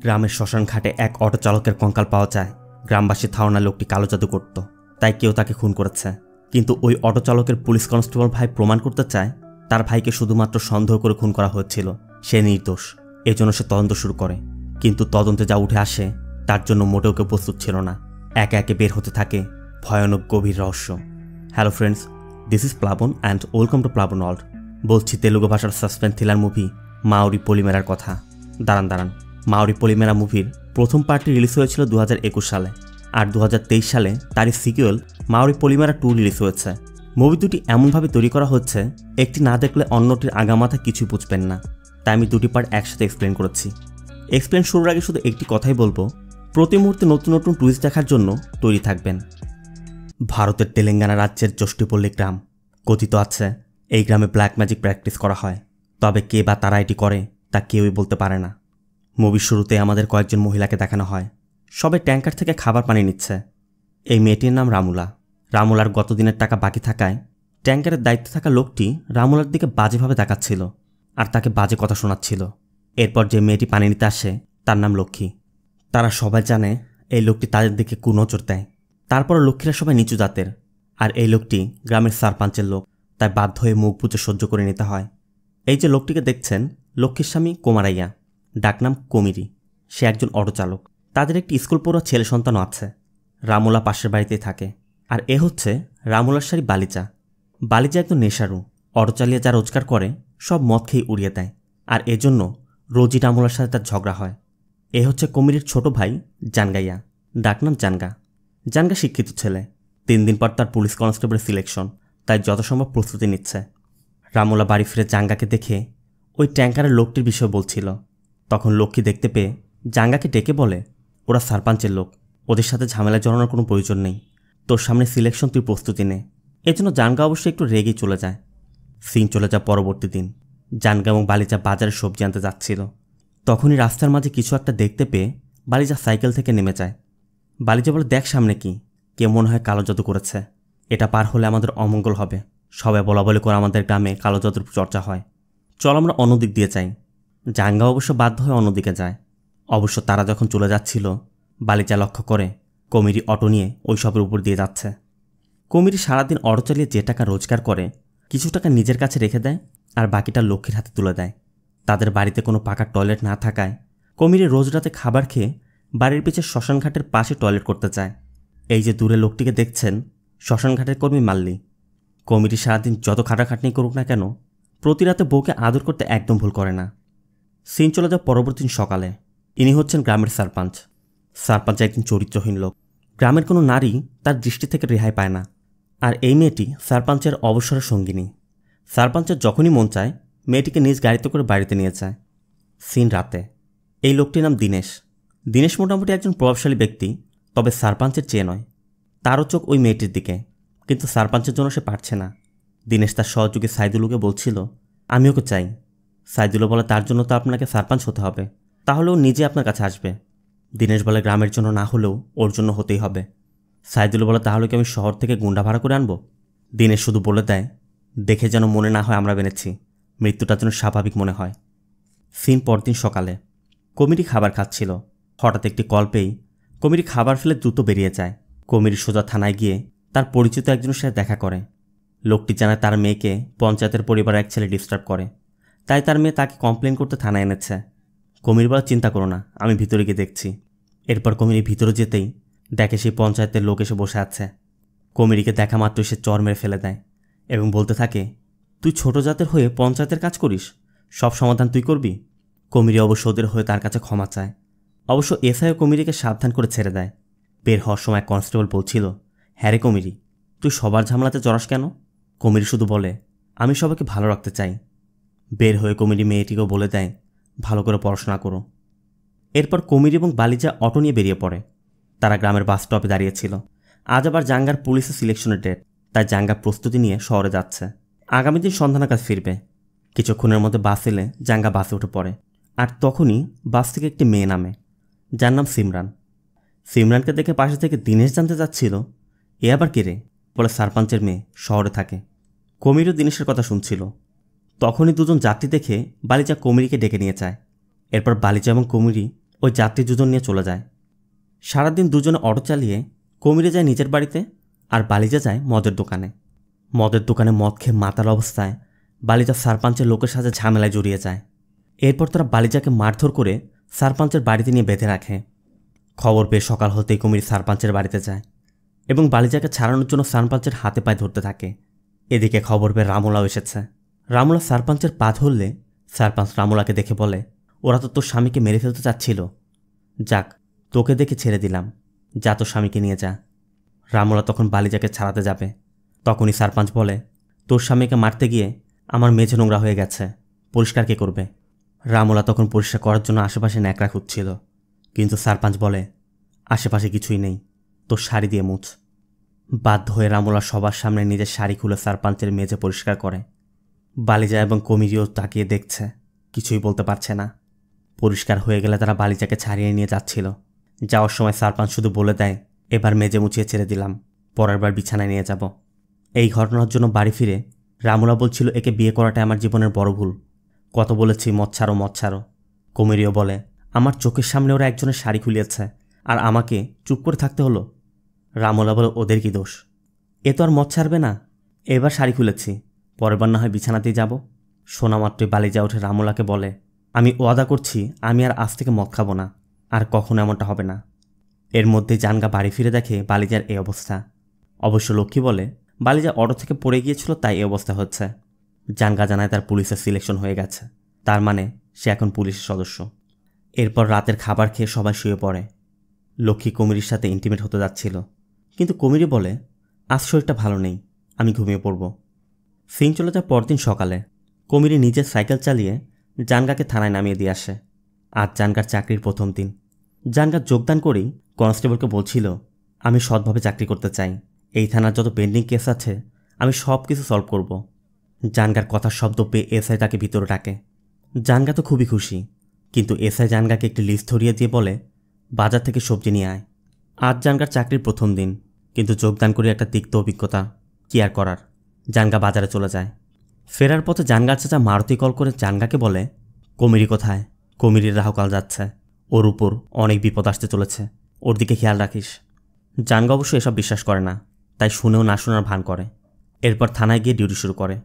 গ্রামের শ্মশান ঘাটে এক অটো চালকের কঙ্কাল পাওয়া যায়। গ্রামবাসী ধারণা লোকটি কালো জাদু করত, তাই কেউ তাকে খুন করেছে। কিন্তু ওই অটো চালকের পুলিশ কনস্টেবল ভাই প্রমাণ করতে চায় তার ভাইকে শুধুমাত্র সন্দেহ করে খুন করা হয়েছিল, সে নির্দোষ। এজন্য সে তদন্ত শুরু করে, কিন্তু তদন্তে যা উঠে আসে তার জন্য মোটেও কেউ প্রস্তুত ছিল না। একে একে বের হতে থাকে ভয়ানক গভীর রহস্য। হ্যালো ফ্রেন্ডস, দিস ইজ প্লাবন অ্যান্ড ওয়েলকাম টু প্লাবন ওয়ার্ল্ড। বলছি তেলুগু ভাষার সাসপেন্স থ্রিলার মুভি মাওরি পলিমেরার কথা। দাঁড়ান, মাওরি পলিমেরা মুভির প্রথম পার্টটি রিলিজ হয়েছিল 2021 সালে, আর 2023 সালে তারই সিকুয়েল মাওরি পলিমেরা 2 রিলিজ হয়েছে। মুভি দুটি এমনভাবে তৈরি করা হচ্ছে একটি না দেখলে অন্যটির আগামাথা কিছুই বুঝবেন না, তাই আমি দুটি পার্ট একসাথে এক্সপ্লেন করেছি। এক্সপ্লেন শুরুর আগে শুধু একটি কথাই বলবো, প্রতি মুহূর্তে নতুন নতুন টুইস্ট দেখার জন্য তৈরি থাকবেন। ভারতের তেলেঙ্গানা রাজ্যের যষ্টিপল্লী গ্রাম। কথিত আছে এই গ্রামে ব্ল্যাক ম্যাজিক প্র্যাকটিস করা হয়, তবে কে বা তারা এটি করে তা কেউই বলতে পারে না। মুভির শুরুতে আমাদের কয়েকজন মহিলাকে দেখানো হয়, সবাই ট্যাঙ্কার থেকে খাবার পানি নিচ্ছে। এই মেয়েটির নাম রামুলা। রামুলার গত দিনের টাকা বাকি থাকায় ট্যাঙ্কারের দায়িত্বে থাকা লোকটি রামুলার দিকে বাজেভাবে তাকাচ্ছিল আর তাকে বাজে কথা শোনাচ্ছিল। এরপর যে মেয়েটি পানি নিতে আসে তার নাম লক্ষ্মী। তারা সবাই জানে এই লোকটি তাদের দিকে কুনজর দেয়। তারপর লক্ষ্মীরা সবাই নিচু জাতের, আর এই লোকটি গ্রামের সারপাঞ্চের লোক, তাই বাধ্য হয়ে মুখ বুজে সহ্য করে নিতে হয়। এই যে লোকটিকে দেখছেন, লক্ষ্মীর স্বামী কোমারাইয়া, ডাকনাম কমিরি। সে একজন অটো চালক। তাদের একটি স্কুল পড়ুয়া ছেলে সন্তানও আছে। রামুলা পাশের বাড়িতেই থাকে। আর এ হচ্ছে রামুলার শাড়ি বালিচা। বালিচা একজন নেশারু। অটো চালিয়ে যা রোজগার করে সব মদ খেয়ে উড়িয়ে দেয়, আর এজন্য রোজই রামুলার সাথে তার ঝগড়া হয়। এ হচ্ছে কমিরির ছোট ভাই জানগাইয়া, ডাকনাম জানগা। জানগা শিক্ষিত ছেলে। 3 দিন পর তার পুলিশ কনস্টেবলের সিলেকশন, তাই যথাসম্ভব প্রস্তুতি নিচ্ছে। রামুলা বাড়ি ফিরে জাঙ্গাকে দেখে ওই ট্যাঙ্কারের লোকটির বিষয়ে বলছিল। তখন লক্ষ্মী দেখতে পেয়ে জাঙ্গাকে ডেকে বলে, ওরা সারপাঞ্চের লোক, ওদের সাথে ঝামেলায় জড়ানোর কোনো প্রয়োজন নেই। তোর সামনে সিলেকশন, তুই প্রস্তুতি নে। এজন্য জানগা অবশ্যই একটু রেগেই চলে যায়। সিন চলে যায় পরবর্তী দিন। জানগা এবং বালিজা বাজারে সবজি আনতে যাচ্ছিল। তখনই রাস্তার মাঝে কিছু একটা দেখতে পেয়ে বালিজা সাইকেল থেকে নেমে যায়। বালিজা বলে, দেখ সামনে কি, কে মনে হয় কালো জাদু করেছে। এটা পার হলে আমাদের অমঙ্গল হবে। সবাই বলা বলে করে আমাদের গ্রামে কালো জাদুর চর্চা হয়। চল আমরা অন্যদিক দিয়ে যাই। জাঙ্গা অবশ্য বাধ্য হয়ে অন্যদিকে যায়। অবশ্য তারা যখন চলে যাচ্ছিল, বালিজা লক্ষ্য করে কমিরি অটো নিয়ে ওই সবের উপর দিয়ে যাচ্ছে। কমিরি সারাদিন অটো চালিয়ে যে টাকা রোজগার করে কিছু টাকা নিজের কাছে রেখে দেয়, আর বাকিটা লক্ষ্মীর হাতে তুলে দেয়। তাদের বাড়িতে কোনো পাকা টয়লেট না থাকায় কমিরি রোজ রাতে খাবার খেয়ে বাড়ির পিছে শ্মশানঘাটের পাশে টয়লেট করতে চায়। এই যে দূরে লোকটিকে দেখছেন, শ্মশানঘাটের কর্মী মাল্লি। কমিটি সারাদিন যত খাটাখাটনি করুক না কেন, প্রতি রাতে বউকে আদর করতে একদম ভুল করে না। সিন চলে যায় পরবর্তী দিন সকালে। ইনি হচ্ছেন গ্রামের সারপাঞ্চ। সারপাঞ্চ একজন চরিত্রহীন লোক। গ্রামের কোনো নারী তার দৃষ্টি থেকে রেহাই পায় না, আর এই মেয়েটি সারপাঞ্চের অবসরের সঙ্গিনী। সারপাঞ্চের যখনই মন চায় মেয়েটিকে নিজ গাড়িতে করে বাড়িতে নিয়ে যায়। সিন রাতে। এই লোকটির নাম দীনেশ। দীনেশ মোটামুটি একজন প্রভাবশালী ব্যক্তি, তবে সারপাঞ্চের চেয়ে নয়। তারও চোখ ওই মেয়েটির দিকে, কিন্তু সারপাঞ্চের জন্য সে পারছে না। দীনেশ তার সহযোগী সাইদুলুকে বলছিল, আমি ওকে চাই। সাইদুলু বলে, তার জন্য তো আপনাকে সারপাঞ্চ হতে হবে, তাহলে ও নিজে আপনার কাছে আসবে। দীনেশ বলে, গ্রামের জন্য না হলেও ওর জন্য হতেই হবে। সাইদুলু বলে, তাহলে কি আমি শহর থেকে গুন্ডা ভাড়া করে আনবো? দীনেশ শুধু বলে দেয়, দেখে যেন মনে না হয় আমরা বেনেছি, মৃত্যুটা যেন স্বাভাবিক মনে হয়। সিন পরদিন সকালে। কমিটি খাবার খাচ্ছিল। হঠাৎ একটি কল পেয়েই কমিটি খাবার ফেলে দ্রুত বেরিয়ে যায়। কমিটি সোজা থানায় গিয়ে তার পরিচিত একজনের সাথে দেখা করে। লোকটি জানায় তার মেয়েকে পঞ্চায়েতের পরিবারের এক ছেলে ডিস্টার্ব করে, তাই তার মেয়ে তাকে কমপ্লেন করতে থানায় এনেছে। কমিটি বলে, চিন্তা করো না, আমি ভিতরে গিয়ে দেখছি। এরপর কমিটি ভিতরে যেতেই দেখে সেই পঞ্চায়েতের লোক এসে বসে আছে। কমিটিকে দেখা মাত্রই সে চর মেরে ফেলে দেয় এবং বলতে থাকে, তুই ছোট জাতের হয়ে পঞ্চায়েতের কাজ করিস, সব সমাধান তুই করবি? কমিটি অবশ্য ওদের হয়ে তার কাছে ক্ষমা চায়। অবশ্য এসআইও কমিটিকে সাবধান করে ছেড়ে দেয়। বের হওয়ার সময় কনস্টেবল বলছিল, হ্যাঁ রে কমিটি, তুই সবার ঝামেলাতে জড়াস কেন? কমিটি শুধু বলে, আমি সবাইকে ভালো রাখতে চাই। বের হয়ে কমিটি মেয়েটিকেও বলে দেয়, ভালো করে পড়াশোনা করো। এরপর কমিটি এবং বালিজা অটো নিয়ে বেরিয়ে পড়ে। তারা গ্রামের বাস স্টপে দাঁড়িয়েছিল। আজ আবার জাঙ্গার পুলিশের সিলেকশনের ডেট, তাই জাঙ্গা প্রস্তুতি নিয়ে শহরে যাচ্ছে। আগামী দিন সন্ধ্যা নাগাদ ফিরবে। কিছুক্ষণের মধ্যে বাস এলে জাঙ্গা বাসে উঠে পড়ে, আর তখনই বাস থেকে একটি মেয়ে নামে, যার নাম সিমরান। সিমরানকে দেখে পাশে থেকে দীনেশ জানতে চাচ্ছিল, এ আবার কে রে? বলে, সারপাঞ্চের মেয়ে, শহরে থাকে। কমিরও দীনেশের কথা শুনছিল। তখনই দুজন যাত্রী দেখে বালিজা কমিরিকে ডেকে নিয়ে যায়। এরপর বালিজা এবং কমিরি ওই যাত্রী দুজন নিয়ে চলে যায়। সারাদিন দুজনে অটো চালিয়ে কমিরে যায় নিজের বাড়িতে, আর বালিজা যায় মদের দোকানে। মদের দোকানে মদ খেয়ে মাতাল অবস্থায় বালিজা সারপাঞ্চের লোকের সাথে ঝামেলায় জড়িয়ে যায়। এরপর তারা বালিজাকে মারধর করে সারপাঞ্চের বাড়িতে নিয়ে বেঁধে রাখে। খবর পেয়ে সকাল হতেই কুমির সারপাঞ্চের বাড়িতে যায় এবং বালিজাকে ছাড়ানোর জন্য সারপাঞ্চের হাতে পায়ে ধরতে থাকে। এদিকে খবর পেয়ে রামুলাও এসেছে। রামুলা সারপাঞ্চের পা ধরলে সারপাঞ্চ রামুলাকে দেখে বলে, ওরা তো তোর স্বামীকে মেরে ফেলতে চাচ্ছিল, যাক তোকে দেখে ছেড়ে দিলাম, যা তোর স্বামীকে নিয়ে যা। রামুলা তখন বালিজাকে ছাড়াতে যাবে, তখনই সারপাঞ্চ বলে, তোর স্বামীকে মারতে গিয়ে আমার মেঝে নোংরা হয়ে গেছে, পরিষ্কার কে করবে? রামুলা তখন পরিষ্কার করার জন্য আশেপাশে ন্যাকড়া খুঁজছিল, কিন্তু সারপাঞ্চ বলে, আশেপাশে কিছুই নেই, তোর শাড়ি দিয়ে মুছ। বাধ্য হয়ে রামুলা সবার সামনে নিজের শাড়ি খুলে সারপাঞ্চের মেঝে পরিষ্কার করে। বালিজা এবং কমিরিও তাকিয়ে দেখছে, কিছুই বলতে পারছে না। পরিষ্কার হয়ে গেলে তারা বালিজাকে ছাড়িয়ে নিয়ে যাচ্ছিল। যাওয়ার সময় সারপাঞ্চ শুধু বলে দেয়, এবার মেজে মুছিয়ে ছেড়ে দিলাম, পরের বার বিছানায় নিয়ে যাব। এই ঘটনার জন্য বাড়ি ফিরে রামুলা বলছিল, একে বিয়ে করাটা আমার জীবনের বড় ভুল, কত বলেছি মদ ছাড়ো মদ ছাড়ো। কমিরিও বলে, আমার চোখের সামনে ওরা একজনের শাড়ি খুলিয়েছে আর আমাকে চুপ করে থাকতে হলো। রামুলা বলে, ওদের কি দোষ? এ তো আর মদ ছাড়বে না, এবার শাড়ি খুলেছি, পরের বার না হয় বিছানাতেই যাব। শোনা মাত্রই বালিজা উঠে রামুলাকে বলে, আমি ওয়াদা করছি আমি আর আজ থেকে মদ খাবো না, আর কখনো এমনটা হবে না। এর মধ্যে জানগা বাড়ি ফিরে দেখে বালিজার এই অবস্থা। অবশ্য লক্ষ্মী বলে, বালিজা অটো থেকে পড়ে গিয়েছিল তাই এই অবস্থা হচ্ছে। জানগা জানায় তার পুলিশের সিলেকশন হয়ে গেছে, তার মানে সে এখন পুলিশের সদস্য। এরপর রাতের খাবার খেয়ে সবাই শুয়ে পড়ে। লক্ষ্মী কমিরির সাথে ইন্টিমেট হতে যাচ্ছিল, কিন্তু কমিরি বলে, আজ শরীরটা ভালো নেই, আমি ঘুমিয়ে পড়ব। সিন চলে যায় পরদিন সকালে। কমিরি নিজের সাইকেল চালিয়ে জানগাকে থানায় নামিয়ে দিয়ে আসে। আজ জানগার চাকরির প্রথম দিন। জানগা যোগদান করেই কনস্টেবলকে বলছিল, আমি সৎভাবে চাকরি করতে চাই, এই থানার যত পেন্ডিং কেস আছে আমি সব কিছু সলভ করব। জানগার কথার শব্দ পেয়ে এসআই তাকে ভিতরে ডাকে। জানগা তো খুবই খুশি, কিন্তু এসআই জানগাকে একটি লিস্ট ধরিয়ে দিয়ে বলে, বাজার থেকে সবজি নিয়ে আয়। আজ জানগার চাকরির প্রথম দিন, কিন্তু যোগদান করে একটা তিক্ত অভিজ্ঞতা, কি আর করার। জানগা বাজারে চলে যায়। ফেরার পথে জানগার চাচা মারুতি কল করে জানগাকে বলে, কমিরি কোথায়? কমিরির রাহুকাল যাচ্ছে, ওর উপর অনেক বিপদ আসতে চলেছে, ওর দিকে খেয়াল রাখিস। জানগা অবশ্য এসব বিশ্বাস করে না, তাই শুনেও না শোনার ভান করে। এরপর থানায় গিয়ে ডিউটি শুরু করে।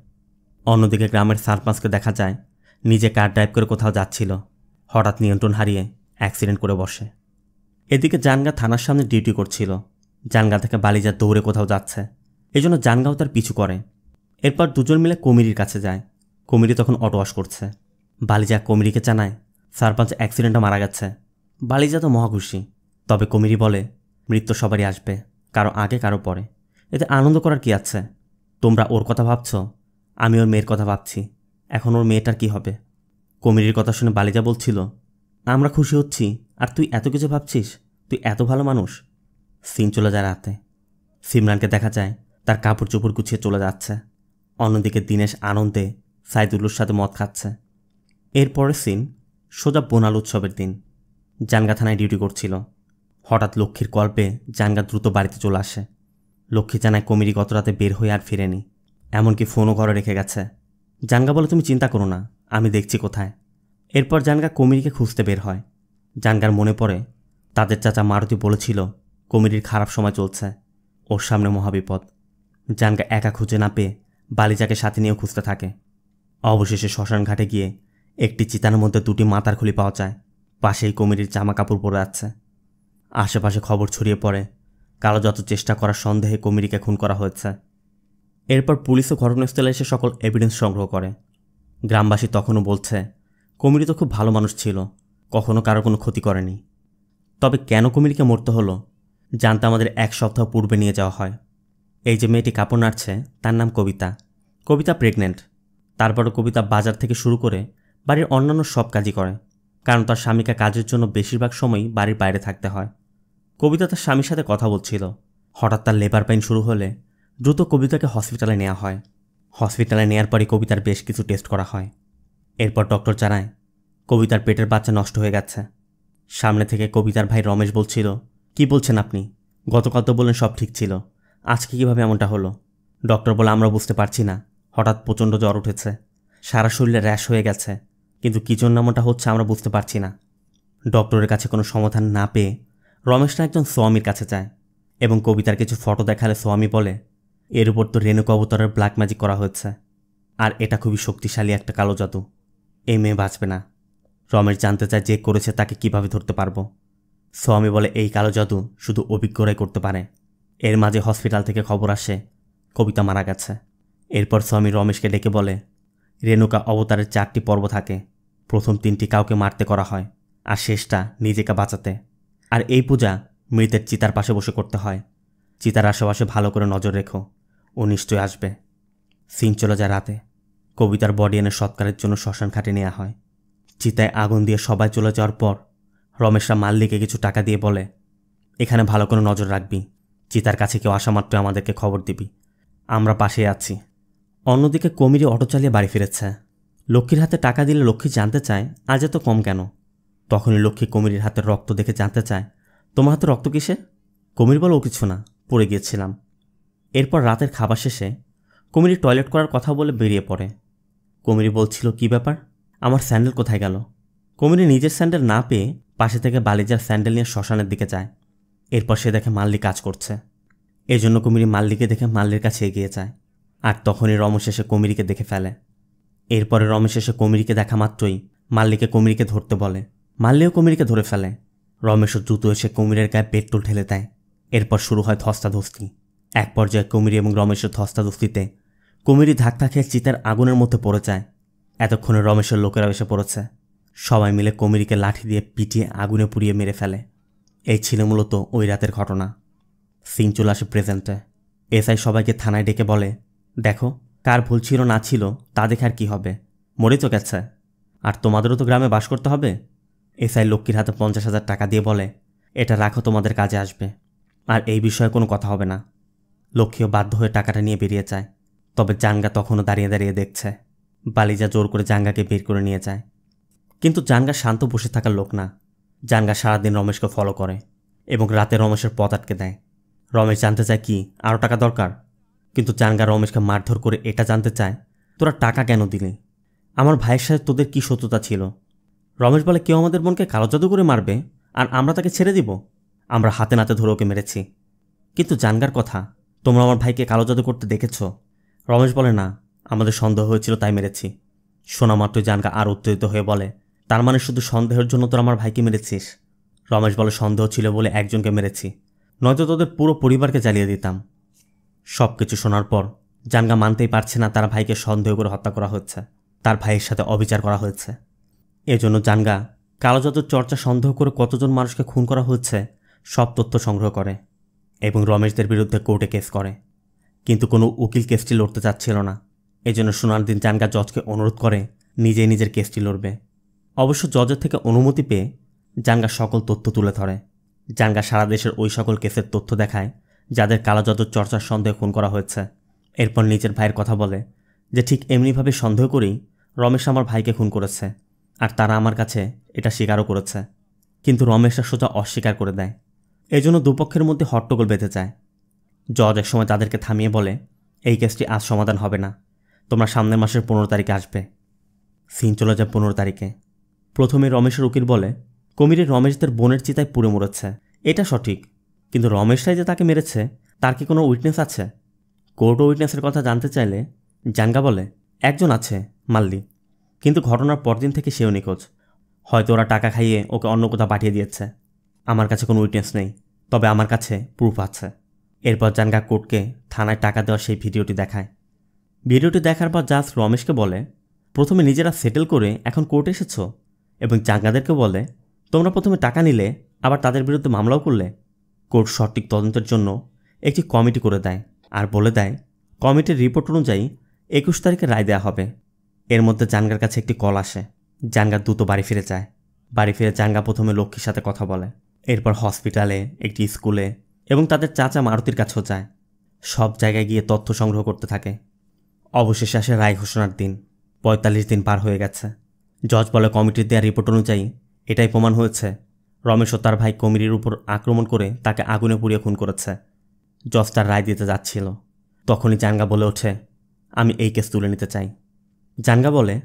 অন্যদিকে গ্রামের সারপাঞ্চকে দেখা যায় নিজে কার ড্রাইভ করে কোথাও যাচ্ছিল, হঠাৎ নিয়ন্ত্রণ হারিয়ে অ্যাক্সিডেন্ট করে বসে। এদিকে জানগা থানার সামনে ডিউটি করছিল। জানগা থেকে বালিজা দৌড়ে কোথাও যাচ্ছে, এজন্য জানগাও তার পিছু করে। এরপর দুজন মিলে কমিরির কাছে যায়। কমিরি তখন অটো ওয়াশ করছে। বালিজা কমিরিকে জানায়, সারপাঞ্চ অ্যাক্সিডেন্টে মারা গেছে। বালিজা তো মহাখুশি, তবে কমিরি বলে, মৃত্যু সবারই আসবে, কারো আগে কারো পরে, এতে আনন্দ করার কি আছে? তোমরা ওর কথা ভাবছ, আমি ওর মেয়ের কথা ভাবছি, এখন ওর মেয়েটার কি হবে? কমিরির কথা শুনে বালিজা বলছিল, আমরা খুশি হচ্ছি আর তুই এত কিছু ভাবছিস, তুই এত ভালো মানুষ। সিন চলে যায় রাতে। সিমরানকে দেখা যায় তার কাপড় চোপড় গুছিয়ে চলে যাচ্ছে। অন্যদিকে দিনেশ আনন্দে সাইদুল্লুর সাথে মদ খাচ্ছে। এরপরের সিন সোজা বোনাল উৎসবের দিন। জানগা থানায় ডিউটি করছিল। হঠাৎ লক্ষ্মীর কল পেয়ে জানগা দ্রুত বাড়িতে চলে আসে। লক্ষ্মী জানায় কমিরি গত রাতে বের হয়ে আর ফিরেনি, এমনকি ফোনও ঘরে রেখে গেছে। জানগা বলে, তুমি চিন্তা করো না, আমি দেখছি কোথায়। এরপর জানগা কমিরিকে খুঁজতে বের হয়। জানগার মনে পড়ে তাদের চাচা মারুতি বলেছিল কমিরির খারাপ সময় চলছে, ওর সামনে মহাবিপদ। জানগা একা খুঁজে না পেয়ে বালিজাকে সাথে নিয়েও খুঁজতে থাকে। অবশেষে শ্মশান ঘাটে গিয়ে একটি চিতার মধ্যে দুটি মাথার খুলি পাওয়া যায়, পাশেই কমিরির জামা কাপড় পরে আছে। আশেপাশে খবর ছড়িয়ে পড়ে কালো যত চেষ্টা করার সন্দেহে কমিরিকে খুন করা হয়েছে। এরপর পুলিশও ঘটনাস্থলে এসে সকল এভিডেন্স সংগ্রহ করে। গ্রামবাসী তখনও বলছে, কমিরি তো খুব ভালো মানুষ ছিল, কখনো কারো কোনো ক্ষতি করেনি। তবে কেন কমিরিকে মরতে হলো জানতে আমাদের এক সপ্তাহ পূর্বে নিয়ে যাওয়া হয়। এই যে মেয়েটি কাপড় নাড়ছে তার নাম কবিতা। কবিতা প্রেগনেন্ট। তারপরও কবিতা বাজার থেকে শুরু করে বাড়ির অন্যান্য সব কাজই করে, কারণ তার স্বামীকে কাজের জন্য বেশিরভাগ সময়ই বাড়ির বাইরে থাকতে হয়। কবিতা তার স্বামীর সাথে কথা বলছিল। হঠাৎ তার লেবার পেইন শুরু হলে দ্রুত কবিতাকে হসপিটালে নেওয়া হয়। হসপিটালে নেওয়ার পরই কবিতার বেশ কিছু টেস্ট করা হয়। এরপর ডক্টর জানায় কবিতার পেটের বাচ্চা নষ্ট হয়ে গেছে। সামনে থেকে কবিতার ভাই রমেশ বলছিল, কি বলছেন আপনি? গতকাল তো বললেন সব ঠিক ছিল, আজকে কিভাবে এমনটা হলো? ডক্টর বলে, আমরা বুঝতে পারছি না, হঠাৎ প্রচণ্ড জ্বর উঠেছে, সারা শরীরে র্যাশ হয়ে গেছে, কিন্তু কী জন্য এমনটা হচ্ছে আমরা বুঝতে পারছি না। ডক্টরের কাছে কোনো সমাধান না পেয়ে রমেশরা একজন স্বামীর কাছে যায় এবং কবিতার কিছু ফটো দেখালে স্বামী বলে এর উপর তো রেণুকা অবতারের ব্ল্যাক ম্যাজিক করা হয়েছে, আর এটা খুবই শক্তিশালী একটা কালো জাদু, এই মেয়ে বাঁচবে না। রমেশ জানতে চায় যে করেছে তাকে কিভাবে ধরতে পারবো। স্বামী বলে এই কালো জাদু শুধু অভিজ্ঞরাই করতে পারে। এর মাঝে হসপিটাল থেকে খবর আসে কবিতা মারা গেছে। এরপর স্বামী রমেশকে ডেকে বলে রেণুকা অবতারের 4টি পর্ব থাকে, প্রথম 3টি কাউকে মারতে করা হয় আর শেষটা নিজেকে বাঁচাতে। আর এই পূজা মৃতের চিতার পাশে বসে করতে হয়। চিতার আশেপাশে ভালো করে নজর রেখো, ও নিশ্চয়ই আসবে। সিন চলে যায় রাতে। কবিতার বডি এনে সৎকারের জন্য শ্মশান ঘাটে নেওয়া হয়। চিতায় আগুন দিয়ে সবাই চলে যাওয়ার পর রমেশরা মাল্লিকে কিছু টাকা দিয়ে বলে এখানে ভালো করে নজর রাখবি, চিতার কাছে কেউ আসা মাত্র আমাদেরকে খবর দিবি, আমরা পাশে আছি। অন্যদিকে কমিরি অটো চালিয়ে বাড়ি ফিরেছে। লক্ষ্মীর হাতে টাকা দিলে লক্ষ্মী জানতে চায় আজ এত কম কেন। তখনই লক্ষ্মী কমিরির হাতের রক্ত দেখে জানতে চায় তোমার হাতে রক্ত কিসের? কমির বলে ও কিছু না, পড়ে গিয়েছিলাম। এরপর রাতের খাবার শেষে কমিরি টয়লেট করার কথা বলে বেরিয়ে পড়ে। কমিরি বলছিল কি ব্যাপার, আমার স্যান্ডেল কোথায় গেল? কমিরি নিজের স্যান্ডেল না পেয়ে পাশে থেকে বালিজার স্যান্ডেল নিয়ে শ্মশানের দিকে যায়। এরপর সে দেখে মাল্লি কাজ করছে। এজন্য কমিরি মাল্লিকে দেখে মাল্লির কাছে এগিয়ে যায়। আর তখনই রমেশ এসে কমিরিকে দেখে ফেলে। এরপরে রমেশ এসে কমিরিকে দেখা মাত্রই মাল্লিকে কমিরিকে ধরতে বলে। মাল্লিও কমিরিকে ধরে ফেলে। রমেশও দ্রুত এসে কমিরের গায়ে পেট্রোল ঢেলে দেয়। এরপর শুরু হয় ধস্তাধস্তি। এক পর্যায়ে কমিরি এবং রমেশের ধস্তাধস্তিতে কমিরি ধাক্কা খেয়ে চিতার আগুনের মধ্যে পড়ে যায়। এতক্ষণে রমেশের লোকেরা এসে পড়েছে। সবাই মিলে কমিরিকে লাঠি দিয়ে পিটিয়ে আগুনে পুড়িয়ে মেরে ফেলে। এই ছিল মূলত ওই রাতের ঘটনা। সিন চলে আসে প্রেজেন্টে। এসআই সবাইকে থানায় ডেকে বলে দেখো কার ভুল ছিল না ছিল তা দেখে আর কী হবে, মরে তো গেছে, আর তোমাদেরও তো গ্রামে বাস করতে হবে। এসআই লক্ষ্মীর হাতে 50,000 টাকা দিয়ে বলে এটা রাখো, তোমাদের কাজে আসবে, আর এই বিষয়ে কোনো কথা হবে না। লক্ষ্মীও বাধ্য হয়ে টাকাটা নিয়ে বেরিয়ে যায়। তবে জাঙ্গা তখনও দাঁড়িয়ে দাঁড়িয়ে দেখছে। বালিজা জোর করে জাঙ্গাকে বের করে নিয়ে যায়। কিন্তু জাঙ্গা শান্ত বসে থাকার লোক না। জাঙ্গা সারাদিন রমেশকে ফলো করে এবং রাতে রমেশের পথ আটকে দেয়। রমেশ জানতে চায় কি আরও টাকা দরকার, কিন্তু জাঙ্গা রমেশকে মারধর করে এটা জানতে চায় তোরা টাকা কেন দিলি, আমার ভাইয়ের সাথে তোদের কি শত্রুতা ছিল? রমেশ বলে কেউ আমাদের বোনকে কালো জাদু করে মারবে আর আমরা তাকে ছেড়ে দিব? আমরা হাতে নাতে ধরে ওকে মেরেছি। কিন্তু জাঙ্গার কথা, তোমরা আমার ভাইকে কালো জাদু করতে দেখেছ? রমেশ বলে না, আমাদের সন্দেহ হয়েছিল তাই মেরেছি। শোনা মাত্রই জাঙ্গা আর উত্তেজিত হয়ে বলে তার মানে শুধু সন্দেহের জন্য তোরা আমার ভাইকে মেরেছিস? রমেশ বলে সন্দেহ ছিল বলে একজনকে মেরেছি, নয়তো তোদের পুরো পরিবারকে জ্বালিয়ে দিতাম। সব কিছু শোনার পর জাঙ্গা মানতেই পারছে না তার ভাইকে সন্দেহ করে হত্যা করা হচ্ছে, তার ভাইয়ের সাথে অবিচার করা হয়েছে। এজন্য জাঙ্গা কালো জাদুর চর্চা সন্দেহ করে কতজন মানুষকে খুন করা হচ্ছে সব তথ্য সংগ্রহ করে এবং রমেশদের বিরুদ্ধে কোর্টে কেস করে। কিন্তু কোনো উকিল কেসটি লড়তে চাচ্ছিল না। এজন্য শোনার দিন জাঙ্গা জজকে অনুরোধ করে নিজেই নিজের কেসটি লড়বে। অবশ্য জজের থেকে অনুমতি পেয়ে জাঙ্গা সকল তথ্য তুলে ধরে। জাঙ্গা সারা দেশের ওই সকল কেসের তথ্য দেখায় যাদের কালো জাদুর চর্চার সন্দেহে খুন করা হয়েছে। এরপর নিজের ভাইয়ের কথা বলে যে ঠিক এমনিভাবে সন্দেহ করেই রমেশ আমার ভাইকে খুন করেছে, আর তারা আমার কাছে এটা স্বীকারও করেছে। কিন্তু রমেশরা সোজা অস্বীকার করে দেয়। এজন্য দুপক্ষের মধ্যে হট্টগোল বেঁধে যায়। জজ এক সময় তাদেরকে থামিয়ে বলে এই কেসটি আজ সমাধান হবে না, তোমরা সামনের মাসের 15 তারিখে আসবে। সিন চলে যায় 15 তারিখে। প্রথমে রমেশের উকিল বলে কমিরে রমেশদের বোনের চিতায় পুড়ে মরেছে, এটা সঠিক, কিন্তু রমেশরাই যে তাকে মেরেছে তার কি কোনো উইটনেস আছে? কোর্ট উইটনেসের কথা জানতে চাইলে জাঙ্গা বলে একজন আছে, মাল্লি, কিন্তু ঘটনার পরদিন থেকে সেও নিখোঁজ। হয়তো ওরা টাকা খাইয়ে ওকে অন্য কোথাও পাঠিয়ে দিয়েছে। আমার কাছে কোনো উইটনেস নেই, তবে আমার কাছে প্রুফ আছে। এরপর জাঙ্গা কোর্টকে থানায় টাকা দেওয়া সেই ভিডিওটি দেখায়। ভিডিওটি দেখার পর জাজ রমেশকে বলে প্রথমে নিজেরা সেটেল করে এখন কোর্টে এসেছ, এবং জাঙ্গাদেরকে বলে তোমরা প্রথমে টাকা নিলে আবার তাদের বিরুদ্ধে মামলাও করলে। কোর্ট সঠিক তদন্তের জন্য একটি কমিটি করে দেয় আর বলে দেয় কমিটির রিপোর্ট অনুযায়ী 21 তারিখে রায় দেওয়া হবে। এর মধ্যে জাঙ্গার কাছে একটি কল আসে। জাঙ্গা দ্রুত বাড়ি ফিরে যায়। বাড়ি ফিরে জাঙ্গা প্রথমে লক্ষ্মীর সাথে কথা বলে, এরপর হসপিটালে, একটি স্কুলে এবং তাদের চাচা মারুতির কাছেও যায়। সব জায়গায় গিয়ে তথ্য সংগ্রহ করতে থাকে। অবশেষে আসে রায় ঘোষণার দিন। 45 দিন পার হয়ে গেছে। জজ বলে কমিটির দেওয়া রিপোর্ট অনুযায়ী এটাই প্রমাণ হয়েছে রমেশ ও তার ভাই কমিটির উপর আক্রমণ করে তাকে আগুনে পুড়িয়ে খুন করেছে। জজ তার রায় দিতে যাচ্ছিল, তখনই জাঙ্গা বলে ওঠে আমি এই কেস তুলে নিতে চাই। জাঙ্গা বলে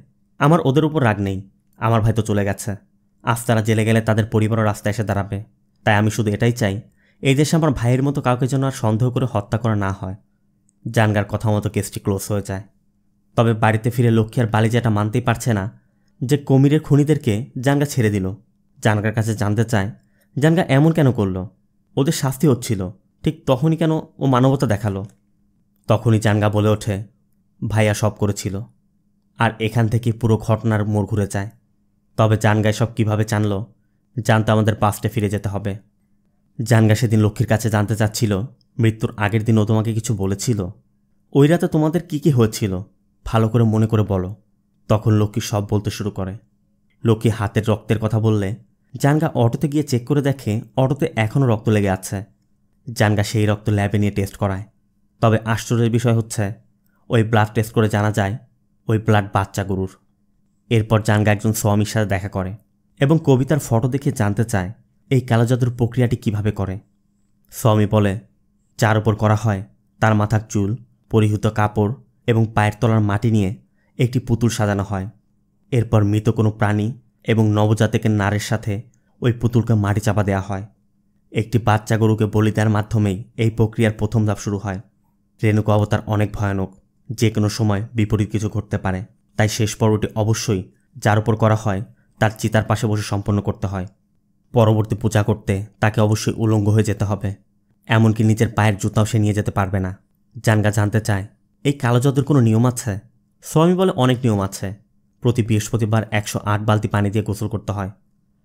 আমার ওদের উপর রাগ নেই, আমার ভাই তো চলে গেছে, আজ তারা জেলে গেলে তাদের পরিবারও রাস্তায় এসে দাঁড়াবে। তাই আমি শুধু এটাই চাই, এই দেশে আমার ভাইয়ের মতো কাউকে যেন আর সন্দেহ করে হত্যা করা না হয়। জানগার কথা মতো কেসটি ক্লোজ হয়ে যায়। তবে বাড়িতে ফিরে লক্ষ্মী আর বালিজা এটা মানতেই পারছে না যে কমিরের খুনিদেরকে জানগা ছেড়ে দিল। জানগার কাছে জানতে চায় জানগা এমন কেন করল, ওদের শাস্তি হচ্ছিল, ঠিক তখনই কেন ও মানবতা দেখালো। তখনই জানগা বলে ওঠে, ভাইয়া সব করেছিল। আর এখান থেকে পুরো ঘটনার মোড় ঘুরে যায়। তবে জানগায় সব কিভাবে জানল, জানতে আমাদের পাস্টে ফিরে যেতে হবে। জানগা সেদিন লক্ষ্মীর কাছে জানতে চাচ্ছিল, মৃত্যুর আগের দিন ও তোমাকে কিছু বলেছিল? ওই রাতে তোমাদের কি হয়েছিল ভালো করে মনে করে বলো। তখন লক্ষ্মী সব বলতে শুরু করে। লক্ষ্মী হাতের রক্তের কথা বললে জানগা অটোতে গিয়ে চেক করে দেখে অটোতে এখনও রক্ত লেগে আছে। জানগা সেই রক্ত ল্যাবে নিয়ে টেস্ট করায়। তবে আশ্চর্যের বিষয় হচ্ছে, ওই ব্লাড টেস্ট করে জানা যায় ওই ব্লাড বাচ্চা গরুর। এরপর জানগা একজন স্বামীর সাথে দেখা করে এবং কবিতার ফটো দেখে জানতে চায় এই কালো জাদুর প্রক্রিয়াটি কিভাবে করে। স্বামী বলে, যার উপর করা হয় তার মাথার চুল, পরিহিত কাপড় এবং পায়ের তলার মাটি নিয়ে একটি পুতুল সাজানো হয়। এরপর মৃত কোনো প্রাণী এবং নবজাতকের নারের সাথে ওই পুতুলকে মাটি চাপা দেওয়া হয়। একটি বাচ্চা গরুকে বলি দেওয়ার মাধ্যমেই এই প্রক্রিয়ার প্রথম ধাপ শুরু হয়। রেণুকা অবতার অনেক ভয়ানক, যে কোনো সময় বিপরীত কিছু ঘটতে পারে। তাই শেষ পর্বটি অবশ্যই যার উপর করা হয় তার চিতার পাশে বসে সম্পন্ন করতে হয়। পরবর্তী পূজা করতে তাকে অবশ্যই উলঙ্গ হয়ে যেতে হবে, এমনকি নিজের পায়ের জুতাও সে নিয়ে যেতে পারবে না। জানগা জানতে চায়, এই কালো জাদুর কোনো নিয়ম আছে? স্বামী বলে, অনেক নিয়ম আছে। প্রতি বৃহস্পতিবার 108 বালতি পানি দিয়ে গোসল করতে হয়।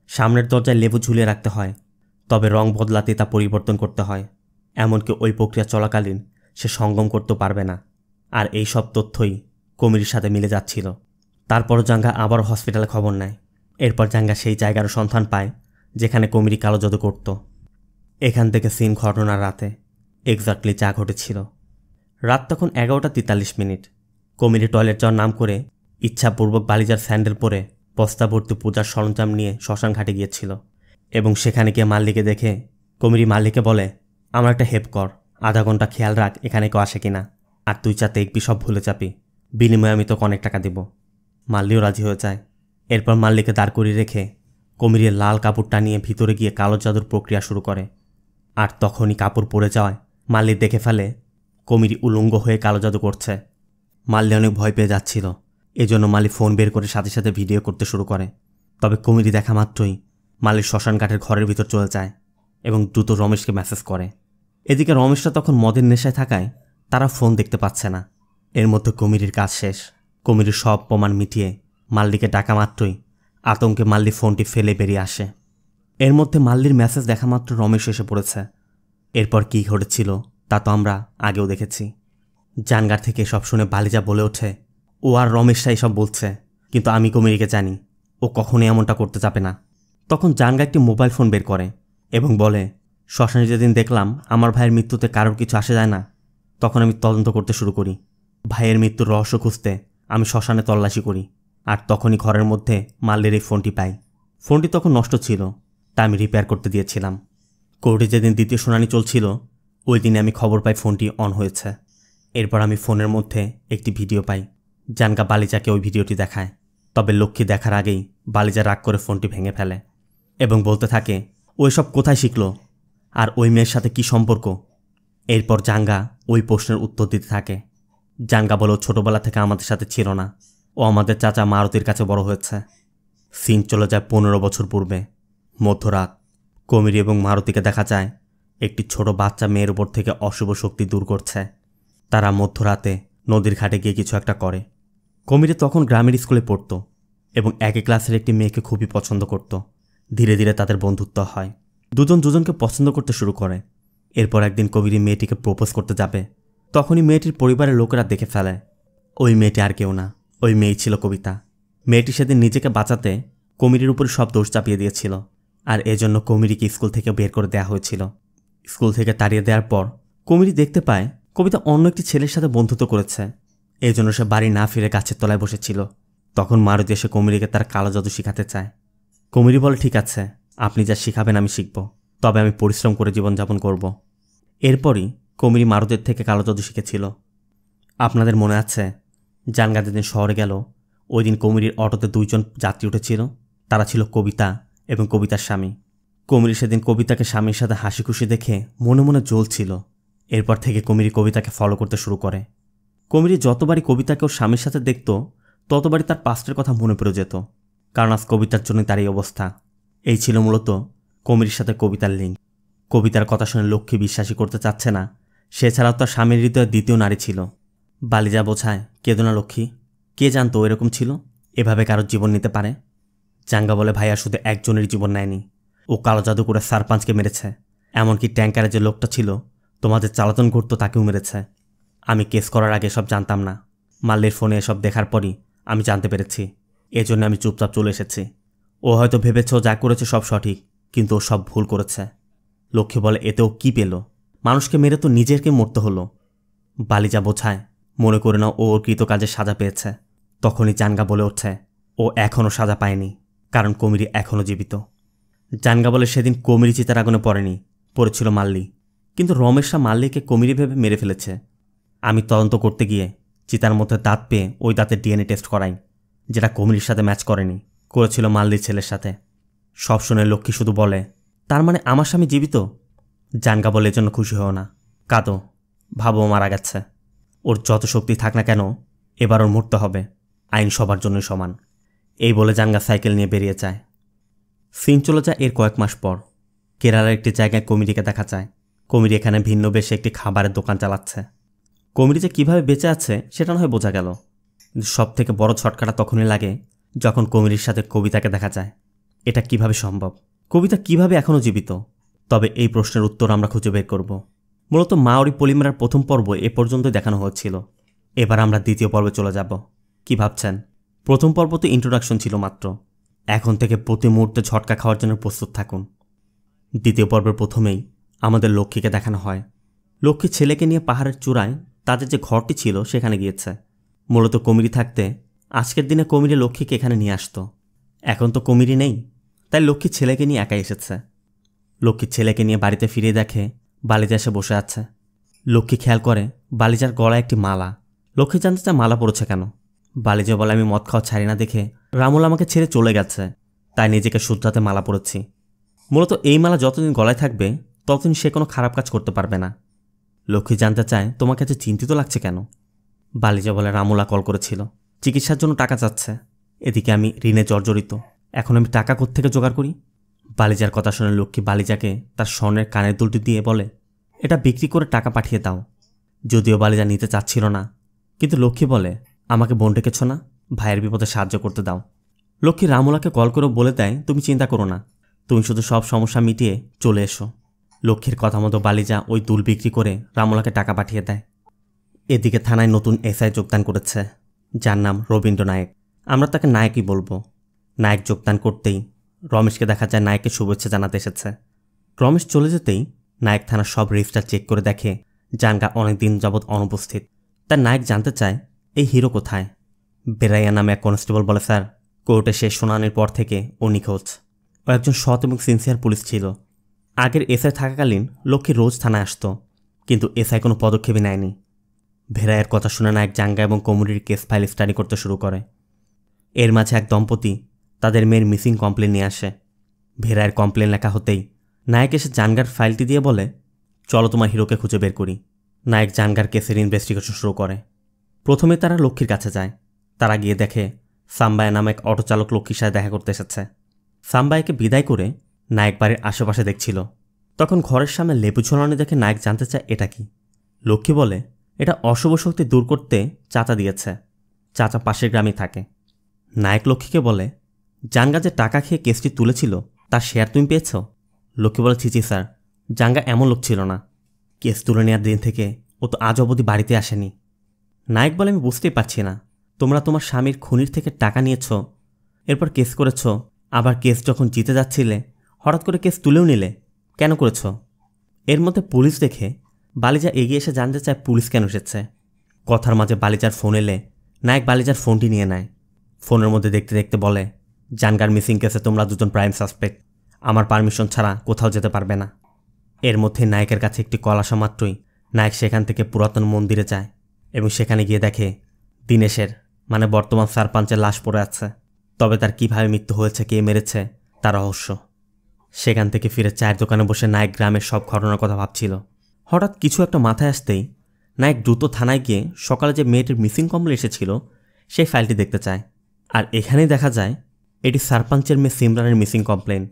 সামনের দরজায় লেবু ঝুলিয়ে রাখতে হয়, তবে রং বদলাতে তা পরিবর্তন করতে হয়। এমনকি ওই প্রক্রিয়া চলাকালীন সে সঙ্গম করতেও পারবে না। আর এই সব তথ্যই কমিরির সাথে মিলে যাচ্ছিল। তারপরও জাঙ্গা আবারও হসপিটালে খবর নেয়। এরপর জাঙ্গা সেই জায়গারও সন্ধান পায় যেখানে কমিরি কালো জাদু করত। এখান থেকে সিন ঘটনার রাতে এক্স্যাক্টলি যা ঘটেছিল। রাত তখন 11:43। কমিরি টয়লেট যাওয়ার নাম করে ইচ্ছাপূর্বক বালিজার স্যান্ডেল পরে বস্তাভর্তি পূজার সরঞ্জাম নিয়ে শ্মশান ঘাটে গিয়েছিল এবং সেখানে গিয়ে মাল্লিকে দেখে কমিরি মাল্লিকে বলে, আমার একটা হেল্প কর, আধা ঘন্টা খেয়াল রাখ এখানে কেউ আসে কিনা, আর তুই যা দেখবি সব ভুলে যাবি, বিনিময়ে আমি তোকে অনেক টাকা দিব। মাল্লিও রাজি হয়ে যায়। এরপর মাল্লিকে দাঁড় করিয়ে রেখে কমিরির লাল কাপড়টা নিয়ে ভিতরে গিয়ে কালো জাদুর প্রক্রিয়া শুরু করে। আর তখনই কাপড় পরে যাওয়ায় মাল্লি দেখে ফেলে কমিরি উলঙ্গ হয়ে কালো জাদু করছে। মাল্লি অনেক ভয় পেয়ে যাচ্ছিল, এজন্য মাল্লি ফোন বের করে সাথে সাথে ভিডিও করতে শুরু করে। তবে কমিরি দেখা মাত্রই মাল্লি শ্মশান ঘাটের ঘরের ভিতর চলে যায় এবং দ্রুত রমেশকে মেসেজ করে। এদিকে রমেশরা তখন মদের নেশায় থাকায় তারা ফোন দেখতে পাচ্ছে না। এর মধ্যে কমিরির কাজ শেষ। কমিরির সব প্রমাণ মিটিয়ে মাল্লিকে ডাকা মাত্রই আতঙ্কে মাল্লি ফোনটি ফেলে বেরিয়ে আসে। এর মধ্যে মাল্লির মেসেজ দেখা মাত্র রমেশ এসে পড়েছে। এরপর কী ঘটেছিল তা তো আমরা আগেও দেখেছি। জানগার থেকে সব শুনে বালিজা বলে ওঠে, ও আর রমেশরা এসব বলছে, কিন্তু আমি কমিরিকে জানি, ও কখনোই এমনটা করতে যাবে না। তখন জানগা একটি মোবাইল ফোন বের করে এবং বলে, শ্মশানে যেদিন দেখলাম আমার ভাইয়ের মৃত্যুতে কারোর কিছু আসে যায় না, তখন আমি তদন্ত করতে শুরু করি। ভাইয়ের মৃত্যুর রহস্য খুঁজতে আমি শ্মশানে তল্লাশি করি, আর তখনই ঘরের মধ্যে মাল্লির এই ফোনটি পাই। ফোনটি তখন নষ্ট ছিল, তা আমি রিপেয়ার করতে দিয়েছিলাম। কোর্টে যেদিন দ্বিতীয় শুনানি চলছিল ওই দিনে আমি খবর পাই ফোনটি অন হয়েছে। এরপর আমি ফোনের মধ্যে একটি ভিডিও পাই। জানগা বালিজাকে ওই ভিডিওটি দেখায়। তবে লক্ষ্মী দেখার আগেই বালিজা রাগ করে ফোনটি ভেঙে ফেলে এবং বলতে থাকে, ও এসব কোথায় শিখল আর ওই মেয়ের সাথে কি সম্পর্ক। এরপর জাঙ্গা ওই প্রশ্নের উত্তর দিতে থাকে। জাঙ্গা বলে, ছোটবেলা থেকে আমাদের সাথে ছিল না, ও আমাদের চাচা মারুতির কাছে বড় হয়েছে। সিন চলে যায় 15 বছর পূর্বে। মধ্যরাত। কমিরি এবং মারুতিকে দেখা যায় একটি ছোট বাচ্চা মেয়ের উপর থেকে অশুভ শক্তি দূর করছে। তারা মধ্যরাতে নদীর ঘাটে গিয়ে কিছু একটা করে। কমিরি তখন গ্রামের স্কুলে পড়ত এবং একই ক্লাসের একটি মেয়েকে খুবই পছন্দ করত। ধীরে ধীরে তাদের বন্ধুত্ব হয়। দুজন দুজনকে পছন্দ করতে শুরু করে। এরপর একদিন কমিরি মেয়েটিকে প্রপোজ করতে যাবে, তখনই মেয়েটির পরিবারের লোকেরা দেখে ফেলে ওই মেয়েটি আর কেউ না, ওই মেয়েই ছিল কবিতা। মেয়েটি সেদিন নিজেকে বাঁচাতে কমিরির উপর সব দোষ চাপিয়ে দিয়েছিল, আর এজন্য কমিরিকে স্কুল থেকে বের করে দেওয়া হয়েছিল। স্কুল থেকে তাড়িয়ে দেওয়ার পর কমিরি দেখতে পায় কবিতা অন্য একটি ছেলের সাথে বন্ধুত্ব করেছে। এই জন্য সে বাড়ি না ফিরে গাছের তলায় বসেছিল। তখন মারুতি এসে কমিরিকে তার কালো জাদু শিখাতে চায়। কমিরি বলে, ঠিক আছে, আপনি যা শিখাবেন আমি শিখব, তবে আমি পরিশ্রম করে জীবনযাপন করব। এরপরই কমিরি মারুতির থেকে কালো জাদু শিখেছিল। আপনাদের মনে আছে জানগা যেদিন শহরে গেল ওই দিন কমিরির অটোতে 2 জন যাত্রী উঠেছিল। তারা ছিল কবিতা এবং কবিতার স্বামী। কমিরি সেদিন কবিতাকে স্বামীর সাথে হাসি খুশি দেখে মনে মনে জ্বলছিল। এরপর থেকে কমিরি কবিতাকে ফলো করতে শুরু করে। কমিরি যতবারই কবিতাকে ওর স্বামীর সাথে দেখত ততবারই তার পাস্টের কথা মনে পড়ে যেত, কারণ আজ কবিতার জন্যই তার এই অবস্থা। এই ছিল মূলত কমিরির সাথে কবিতার লিঙ্ক। কবিতার কথা শুনে লক্ষ্মী বিশ্বাসই করতে চাচ্ছে না সে ছাড়াও তার স্বামীর হৃদয়ে দ্বিতীয় নারী ছিল। বালিজা বোঝায়, কেঁদো না লক্ষ্মী, কে জানতো এরকম ছিল, এভাবে কারোর জীবন নিতে পারে। জাঙ্গা বলে, ভাইয়া শুধু একজনের জীবন নেয়নি, ও কালো জাদু করে সারপাঞ্চকে মেরেছে, এমনকি ট্যাঙ্কারে যে লোকটা ছিল তোমাদের চালাতন করতো তাকেও মেরেছে। আমি কেস করার আগে সব জানতাম না, মাল্লির ফোনে এসব দেখার পরই আমি জানতে পেরেছি। এজন্য আমি চুপচাপ চলে এসেছি। ও হয়তো ভেবেছ যা করেছে সব সঠিক, কিন্তু ও সব ভুল করেছে। লক্ষ্মী বলে, এতেও কি পেল, মানুষকে মেরে তো নিজেরকে মরতে হলো। বালিজা বোঝায়, মনে করে নাও ও ওর কৃতকাজের সাজা পেয়েছে। তখনই জানগা বলে ওঠে, ও এখনও সাজা পায়নি, কারণ কমিরি এখনও জীবিত। জানগা বলে, সেদিন কমিরি চিতার আগুনে পড়েনি, পড়েছিল মাল্লি, কিন্তু রমেশরা মাল্লিকে কমিরি ভেবে মেরে ফেলেছে। আমি তদন্ত করতে গিয়ে চিতার মধ্যে দাঁত পেয়ে ওই দাঁতের ডিএনএ টেস্ট করাই, যেটা কমিরির সাথে ম্যাচ করেনি, করেছিল মাল্লির ছেলের সাথে। সব শুনে লক্ষ্মী শুধু বলে, তার মানে আমার স্বামী জীবিত? জানগা বলে, এজন্য খুশি হও না, কাঁদো, ভাবো ও মারা গেছে। ওর যত শক্তি থাক না কেন, এবার ওর মরতে হবে, আইন সবার জন্যই সমান। এই বলে জানগা সাইকেল নিয়ে বেরিয়ে যায়। সিন চলে যায় এর কয়েক মাস পর। কেরালার একটি জায়গায় কমিরিকে দেখা যায়। কমিরি এখানে ভিন্ন বেশে একটি খাবারের দোকান চালাচ্ছে। কমিরি যে কীভাবে বেঁচে আছে সেটা নয় বোঝা গেল, কিন্তু সব থেকে বড় ছটকাটা তখনই লাগে যখন কমিরির সাথে কবিতাকে দেখা যায়। এটা কিভাবে সম্ভব? কবিতা কিভাবে এখনও জীবিত? তবে এই প্রশ্নের উত্তর আমরা খুঁজে বের করব। মূলত মাওরি পলিমেরার প্রথম পর্ব এ পর্যন্তই দেখানো হয়েছিল। এবার আমরা দ্বিতীয় পর্বে চলে যাব। কি ভাবছেন? প্রথম পর্ব তো ইন্ট্রোডাকশন ছিল মাত্র, এখন থেকে প্রতি মুহূর্তে ঝটকা খাওয়ার জন্য প্রস্তুত থাকুন। দ্বিতীয় পর্বের প্রথমেই আমাদের লক্ষ্মীকে দেখানো হয়। লক্ষ্মী ছেলেকে নিয়ে পাহাড়ের চূড়ায় তাদের যে ঘরটি ছিল সেখানে গিয়েছে। মূলত কমিরি থাকতে আজকের দিনে কমিরি লক্ষ্মীকে এখানে নিয়ে আসতো। এখন তো কমিরি নেই, তাই লক্ষ্মী ছেলেকে নিয়ে একাই এসেছে। লক্ষ্মী ছেলেকে নিয়ে বাড়িতে ফিরে দেখে বালিজা এসে বসে আছে। লক্ষ্মী খেয়াল করে বালিজার গলায় একটি মালা। লক্ষ্মী জানতে চায় মালা পড়েছে কেন। বালিজা বলে, আমি মদ খাওয়া ছাড়ি না দেখে রামুল আমাকে ছেড়ে চলে গেছে, তাই নিজেকে শুধরাতে মালা পড়েছি। মূলত এই মালা যতদিন গলায় থাকবে ততদিন সে কোনো খারাপ কাজ করতে পারবে না। লক্ষ্মী জানতে চায়, তোমাকে এত চিন্তিত লাগছে কেন? বালিজা বলে, রামুলা কল করেছিল, চিকিৎসার জন্য টাকা চাচ্ছে। এদিকে আমি ঋণে জর্জরিত, এখন আমি টাকা কোত্থেকে জোগাড় করি? বালিজার কথা শুনে লক্ষ্মী বালিজাকে তার স্বর্ণের কানের দুলটি দিয়ে বলে, এটা বিক্রি করে টাকা পাঠিয়ে দাও। যদিও বালিজা নিতে চাচ্ছিল না, কিন্তু লক্ষ্মী বলে, আমাকে বোন ডেকেছ না, ভাইয়ের বিপদে সাহায্য করতে দাও। লক্ষ্মী রামুলাকে কল করে বলে দেয়, তুমি চিন্তা করো না, তুমি শুধু সব সমস্যা মিটিয়ে চলে এসো। লক্ষ্মীর কথা মতো বালিজা ওই দুল বিক্রি করে রামুলাকে টাকা পাঠিয়ে দেয়। এদিকে থানায় নতুন এসআই যোগদান করেছে, যার নাম রবীন্দ্র নায়েক। আমরা তাকে নায়কই বলবো। নায়ক যোগদান করতেই রমেশকে দেখা যায় নায়কের শুভেচ্ছা জানাতে এসেছে। রমেশ চলে যেতেই নায়ক থানার সব রেজিস্টার চেক করে দেখে জানগা অনেকদিন যাবৎ অনুপস্থিত। তার নায়ক জানতে চায়, এই হিরো কোথায়? বেরাইয়া নামে এক কনস্টেবল বলে, স্যার, কোর্টে শেষ শুনানির পর থেকে ও নিখোঁজ। ও একজন সৎ এবং সিনসিয়ার পুলিশ ছিল। আগের এসআই থাকাকালীন লক্ষ্মী রোজ থানায় আসতো, কিন্তু এসআই কোনো পদক্ষেপই নেয়নি। ভেরাইয়ের কথা শুনে নায়ক জাঙ্গা এবং কমিরির কেস ফাইল স্টাডি করতে শুরু করে। এর মাঝে এক দম্পতি তাদের মেয়ের মিসিং কমপ্লেন নিয়ে আসে। ভেরাইয়ের কমপ্লেন লেখা হতেই নায়ক এসে জানগার ফাইলটি দিয়ে বলে, চলো তোমার হিরোকে খুঁজে বের করি। নায়ক জানগার কেসের ইনভেস্টিগেশন শুরু করে। প্রথমে তারা লক্ষ্মীর কাছে যায়। তারা গিয়ে দেখে সাম্বায়া নামে এক অটোচালক লক্ষ্মীর সাথে দেখা করতে এসেছে। সাম্বায়াকে বিদায় করে নায়ক বাড়ির আশেপাশে দেখছিল। তখন ঘরের সামনে লেবু ঝোলানো দেখে নায়ক জানতে চায়, এটা কি? লক্ষ্মী বলে, এটা অশুভ শক্তি দূর করতে চাচা দিয়েছে, চাচা পাশের গ্রামে থাকে। নায়ক লক্ষ্মীকে বলে, জাঙ্গা যে টাকা খেয়ে কেসটি তুলেছিল তার শেয়ার তুমি পেয়েছ? লক্ষ্মী বলে, ছিচি স্যার, জাঙ্গা এমন লোক ছিল না। কেস তুলে নেওয়ার দিন থেকে ও তো আজ অবধি বাড়িতে আসেনি। নায়ক বলে, আমি বুঝতেই পারছি না, তোমরা তোমার স্বামীর খুনির থেকে টাকা নিয়েছ, এরপর কেস করেছ, আবার কেস যখন জিতে যাচ্ছিলে হঠাৎ করে কেস তুলেও নিলে, কেন করেছ? এর মধ্যে পুলিশ দেখে বালিজা এগিয়ে এসে জানতে চায় পুলিশ কেন এসেছে। কথার মাঝে বালিজার ফোন এলে নায়ক বালিজার ফোনটি নিয়ে নেয়। ফোনের মধ্যে দেখতে দেখতে বলে, জানগার মিসিং কেসে তোমরা দুজন প্রাইম সাসপেক্ট, আমার পারমিশন ছাড়া কোথাও যেতে পারবে না। এর মধ্যে নায়কের কাছে একটি কল আসা মাত্রই নায়ক সেখান থেকে পুরাতন মন্দিরে যায় এবং সেখানে গিয়ে দেখে দীনেশের, মানে বর্তমান সারপাঞ্চের লাশ পড়ে আছে। তবে তার কিভাবে মৃত্যু হয়েছে, কে মেরেছে তার রহস্য। সেখান থেকে ফিরে চায়ের দোকানে বসে নায়ক গ্রামের সব ঘটনার কথা ভাবছিল। হঠাৎ কিছু একটা মাথায় আসতেই নায়ক দ্রুত থানায় গিয়ে সকালে যে মেয়েটির মিসিং কমপ্লেন এসেছিল সেই ফাইলটি দেখতে চায়। আর এখানেই দেখা যায় এটি সারপাঞ্চের মেয়ে সিমরানের মিসিং কমপ্লেন।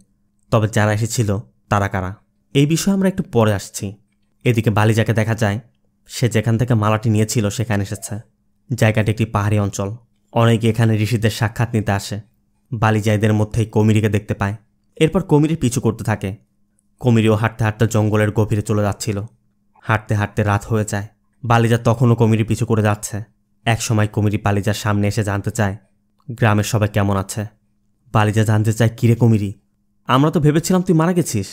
তবে যারা এসেছিল তারা কারা, এই বিষয়ে আমরা একটু পরে আসছি। এদিকে বালিজাকে দেখা যায় সে যেখান থেকে মালাটি নিয়েছিল সেখানে এসেছে। জায়গাটি একটি পাহাড়ি অঞ্চল। অনেকে এখানে ঋষিদের সাক্ষাৎ নিতে আসে। বালিজা এদের মধ্যেই কমিরিকে দেখতে পায়। এরপর কমিরির পিছু করতে থাকে। কমিরিও হাঁটতে হাঁটতে জঙ্গলের গভীরে চলে যাচ্ছিল। হাঁটতে হাঁটতে রাত হয়ে যায়। বালিজা তখনও কমিরির পিছু করে যাচ্ছে। একসময় কমিরি বালিজার সামনে এসে জানতে চায় গ্রামের সবাই কেমন আছে। বালিজা জানতে চায়, কিরে কমিরি, আমরা তো ভেবেছিলাম তুই মারা গেছিস।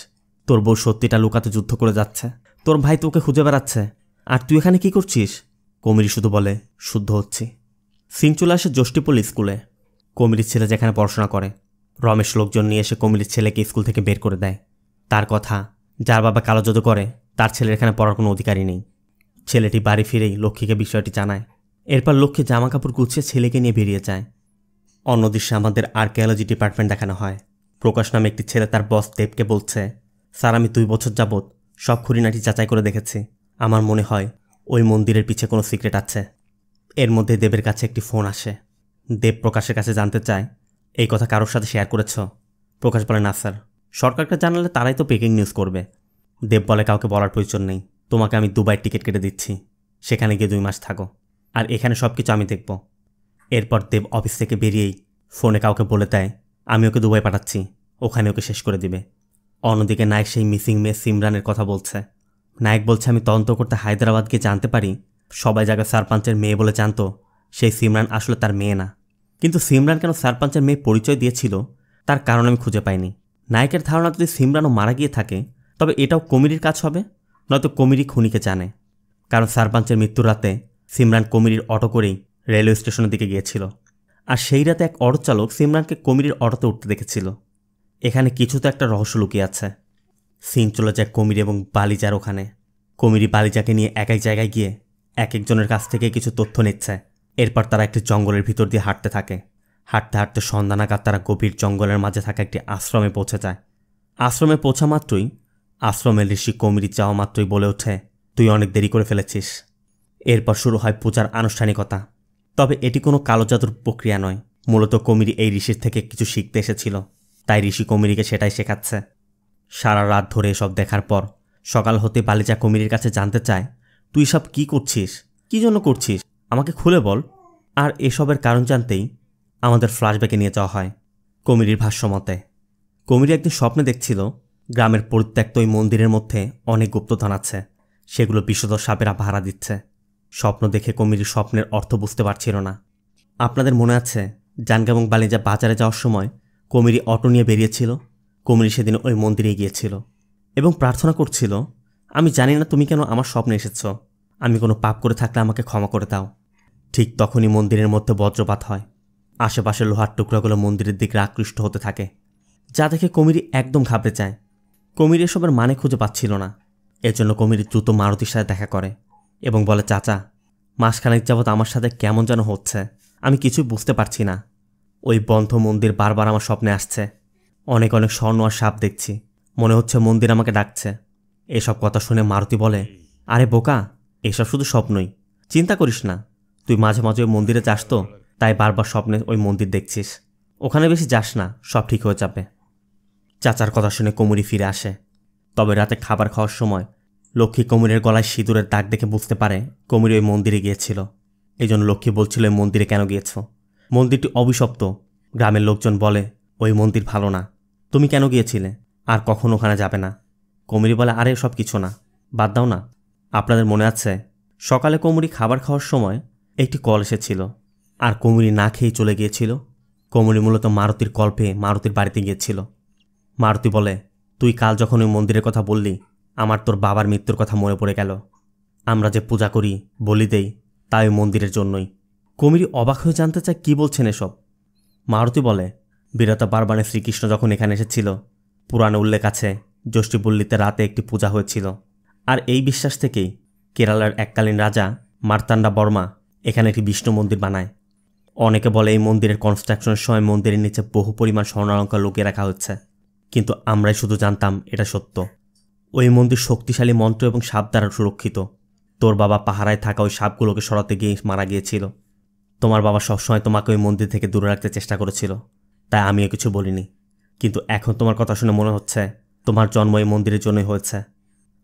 তোর বউ সত্যিটা লুকাতে যুদ্ধ করে যাচ্ছে, তোর ভাই তোকে খুঁজে বেড়াচ্ছে, আর তুই এখানে কি করছিস? কমিরি শুধু বলে, শুদ্ধ হচ্ছি। সিন চলে আসে যষ্টিপল্লী স্কুলে। কমিরির ছেলে যেখানে পড়াশোনা করে। রমেশ লোকজন নিয়ে এসে কমিরির ছেলেকে স্কুল থেকে বের করে দেয়। তার কথা, যার বাবা কালো জাদু করে তার ছেলের এখানে পড়ার কোনো অধিকারই নেই। ছেলেটি বাড়ি ফিরেই লক্ষ্মীকে বিষয়টি জানায়। এরপর লক্ষ্মী জামা কাপড় গুছিয়ে ছেলেকে নিয়ে বেরিয়ে যায়। অন্য দৃশ্যে আমাদের আর্কিওলজি ডিপার্টমেন্ট দেখানো হয়। প্রকাশ নামে একটি ছেলে তার বস দেবকে বলছে, স্যার, আমি 2 বছর যাবৎ সব খুঁটিনাটি যাচাই করে দেখেছি। আমার মনে হয় ওই মন্দিরের পিছে কোনো সিক্রেট আছে। এর মধ্যে দেবের কাছে একটি ফোন আসে। দেব প্রকাশের কাছে জানতে চায়, এই কথা কারোর সাথে শেয়ার করেছ? প্রকাশ বলে, না স্যার, সরকারকে জানালে তারাই তো ব্রেকিং নিউজ করবে। দেব বলে, কাউকে বলার প্রয়োজন নেই, তোমাকে আমি দুবাইয়ের টিকিট কেটে দিচ্ছি। সেখানে গিয়ে 2 মাস থাকো, আর এখানে সব কিছু আমি দেখব। এরপর দেব অফিস থেকে বেরিয়েই ফোনে কাউকে বলে দেয়, আমি ওকে দুবাই পাঠাচ্ছি, ওখানে ওকে শেষ করে দিবে। অন্যদিকে নায়ক সেই মিসিং মেয়ে সিমরানের কথা বলছে। নায়ক বলছে, আমি তদন্ত করতে হায়দ্রাবাদ গিয়ে জানতে পারি সবাই জায়গায় সারপাঞ্চের মেয়ে বলে জানতো সেই সিমরান আসলে তার মেয়ে না। কিন্তু সিমরান কেন সারপাঞ্চের মেয়ে পরিচয় দিয়েছিল তার কারণ আমি খুঁজে পাইনি। নায়কের ধারণা, যদি সিমরানও মারা গিয়ে থাকে তবে এটাও কমিরির কাজ হবে, নয়তো কমিরি খুনিকে জানে। কারণ সারপাঞ্চের মৃত্যুর রাতে সিমরান কমিরির অটো করেই রেলওয়ে স্টেশনের দিকে গিয়েছিল। আর সেই রাতে এক অটো চালক সিমরানকে কমিরির অটোতে উঠতে দেখেছিল। এখানে কিছু তো একটা রহস্য লুকিয়ে আছে। সিন চলে যায় কমিরি এবং বালিজার ওখানে। কমিরি বালিজাকে নিয়ে এক এক জায়গায় গিয়ে এক একজনের কাছ থেকে কিছু তথ্য নিচ্ছে। এরপর তারা একটি জঙ্গলের ভিতর দিয়ে হাঁটতে থাকে। হাঁটতে হাঁটতে সন্ধ্যা নাগাদ তারা গভীর জঙ্গলের মাঝে থাকা একটি আশ্রমে পৌঁছে যায়। আশ্রমে পৌঁছা মাত্রই আশ্রমের ঋষি কমিরি চাওয়া মাত্রই বলে ওঠে, তুই অনেক দেরি করে ফেলেছিস। এরপর শুরু হয় পূজার আনুষ্ঠানিকতা। তবে এটি কোনো কালো জাদুর প্রক্রিয়া নয়। মূলত কমিরি এই ঋষির থেকে কিছু শিখতে এসেছিল, তাই ঋষি কমিরিকে সেটাই শেখাচ্ছে। সারা রাত ধরে এসব দেখার পর সকাল হতে বালিজা কমিরির কাছে জানতে চায়, তুই সব কি করছিস, কি জন্য করছিস, আমাকে খুলে বল। আর এসবের কারণ জানতেই আমাদের ফ্ল্যাশব্যাকে নিয়ে যাওয়া হয়। কমিরির ভাষ্যমতে কমিরি একদিন স্বপ্নে দেখছিল গ্রামের পরিত্যক্ত ওই মন্দিরের মধ্যে অনেক গুপ্তধন আছে, সেগুলো বিষধর সাপেরা ভাড়া দিচ্ছে। স্বপ্ন দেখে কমিরি স্বপ্নের অর্থ বুঝতে পারছিল না। আপনাদের মনে আছে জানগা এবং বালিজা বাজারে যাওয়ার সময় কমিরি অটো নিয়ে বেরিয়েছিল? কমিরি সেদিন ওই মন্দিরে গিয়েছিল এবং প্রার্থনা করছিল, আমি জানি না তুমি কেন আমার স্বপ্নে এসেছ, আমি কোনো পাপ করে থাকলে আমাকে ক্ষমা করে দাও। ঠিক তখনই মন্দিরের মধ্যে বজ্রপাত হয়। আশেপাশে লোহার টুকরাগুলো মন্দিরের দিকে আকৃষ্ট হতে থাকে, যা দেখে কমিরি একদম ঘাবড়ে যায়। কমিরি এসবের মানে খুঁজে পাচ্ছিল না। এজন্য কমিরি দ্রুত মারুতির সাথে দেখা করে এবং বলে, চাচা, মাসখানেক যাবৎ আমার সাথে কেমন যেন হচ্ছে, আমি কিছুই বুঝতে পারছি না। ওই বন্ধ মন্দির বারবার আমার স্বপ্নে আসছে, অনেক অনেক স্বর্ণ আর সাপ দেখছি, মনে হচ্ছে মন্দির আমাকে ডাকছে। এসব কথা শুনে মারুতি বলে, আরে বোকা, এসব শুধু স্বপ্নই, চিন্তা করিস না, তুই মাঝে মাঝে ওই মন্দিরে যাস তো, তাই বারবার স্বপ্নে ওই মন্দির দেখছিস, ওখানে বেশি যাস না, সব ঠিক হয়ে যাবে। চাচার কথা শুনে কমিরি ফিরে আসে। তবে রাতে খাবার খাওয়ার সময় লক্ষ্মী কমিরের গলায় সিঁদুরের দাগ দেখে বুঝতে পারে কমিরি ওই মন্দিরে গিয়েছিল। এই জন্য লক্ষ্মী বলছিল, ওই মন্দিরে কেন গিয়েছ? মন্দিরটি অভিশপ্ত, গ্রামের লোকজন বলে ওই মন্দির ভালো না, তুমি কেন গিয়েছিলে, আর কখনো ওখানে যাবে না। কমিরি বলে, আরে সব কিছু না, বাদ দাও না। আপনাদের মনে আছে সকালে কমিরি খাবার খাওয়ার সময় একটি কল এসেছিল, আর কমিরি না খেয়েই চলে গিয়েছিল। কমিরি মূলত মারুতির কল পেয়ে মারুতির বাড়িতে গিয়েছিল। মারুতি বলে, তুই কাল যখন ওই মন্দিরের কথা বললি, আমার তোর বাবার মৃত্যুর কথা মনে পড়ে গেল। আমরা যে পূজা করি, বলি দেই, তাই ওই মন্দিরের জন্যই। কমিরি অবাক হয়ে জানতে চায়, কি বলছেন এসব? মারুতি বলে, বিরতা বারবানে শ্রীকৃষ্ণ যখন এখানে এসেছিল, পুরাণে উল্লেখ আছে জ্যৈষ্ঠীপল্লীতে রাতে একটি পূজা হয়েছিল। আর এই বিশ্বাস থেকেই কেরালার এককালীন রাজা মার্তান্ডা বর্মা এখানে একটি বিষ্ণু মন্দির বানায়। অনেকে বলে এই মন্দিরের কনস্ট্রাকশনের সময় মন্দিরের নিচে বহু পরিমাণ স্বর্ণালঙ্কার লুকিয়ে রাখা হচ্ছে, কিন্তু আমরাই শুধু জানতাম এটা সত্য। ওই মন্দির শক্তিশালী মন্ত্র এবং সাপ দ্বারা সুরক্ষিত। তোর বাবা পাহারায় থাকা ওই সাপগুলোকে সরাতে গিয়ে মারা গিয়েছিল। তোমার বাবা সবসময় তোমাকে ওই মন্দির থেকে দূরে রাখতে চেষ্টা করেছিল, তাই আমিও কিছু বলিনি। কিন্তু এখন তোমার কথা শুনে মনে হচ্ছে তোমার জন্ম এই মন্দিরের জন্যই হয়েছে।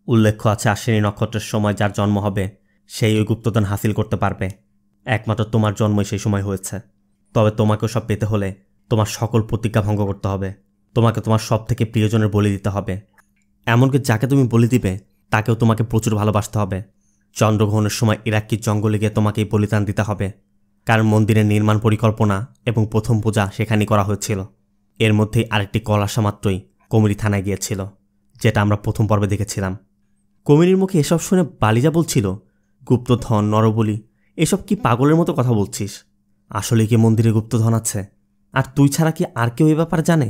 উল্লেখ্য আছে আশ্বিনী নক্ষত্রের সময় যার জন্ম হবে সেই ওই গুপ্তধন হাসিল করতে পারবে। একমাত্র তোমার জন্মই সেই সময় হয়েছে। তবে তোমাকেও সব পেতে হলে তোমার সকল প্রতিজ্ঞা ভঙ্গ করতে হবে। তোমাকে তোমার সব থেকে প্রিয়জনের বলি দিতে হবে। এমনকি যাকে তুমি বলি দিবে তাকেও তোমাকে প্রচুর ভালোবাসতে হবে। চন্দ্রগ্রহণের সময় ইরাক্কির জঙ্গলে গিয়ে তোমাকে এই বলিদান দিতে হবে, কারণ মন্দিরের নির্মাণ পরিকল্পনা এবং প্রথম পূজা সেখানেই করা হয়েছিল। এর মধ্যেই আরেকটি কল আসা মাত্রই কমিরি থানায় গিয়েছিল, যেটা আমরা প্রথম পর্বে দেখেছিলাম। কমিরির মুখে এসব শুনে বালিজা বলছিল, গুপ্তধন, নরবলি, এসব কি পাগলের মতো কথা বলছিস? আসলে কি মন্দিরে গুপ্তধন আছে? আর তুই ছাড়া কি আর কেউ এ ব্যাপার জানে?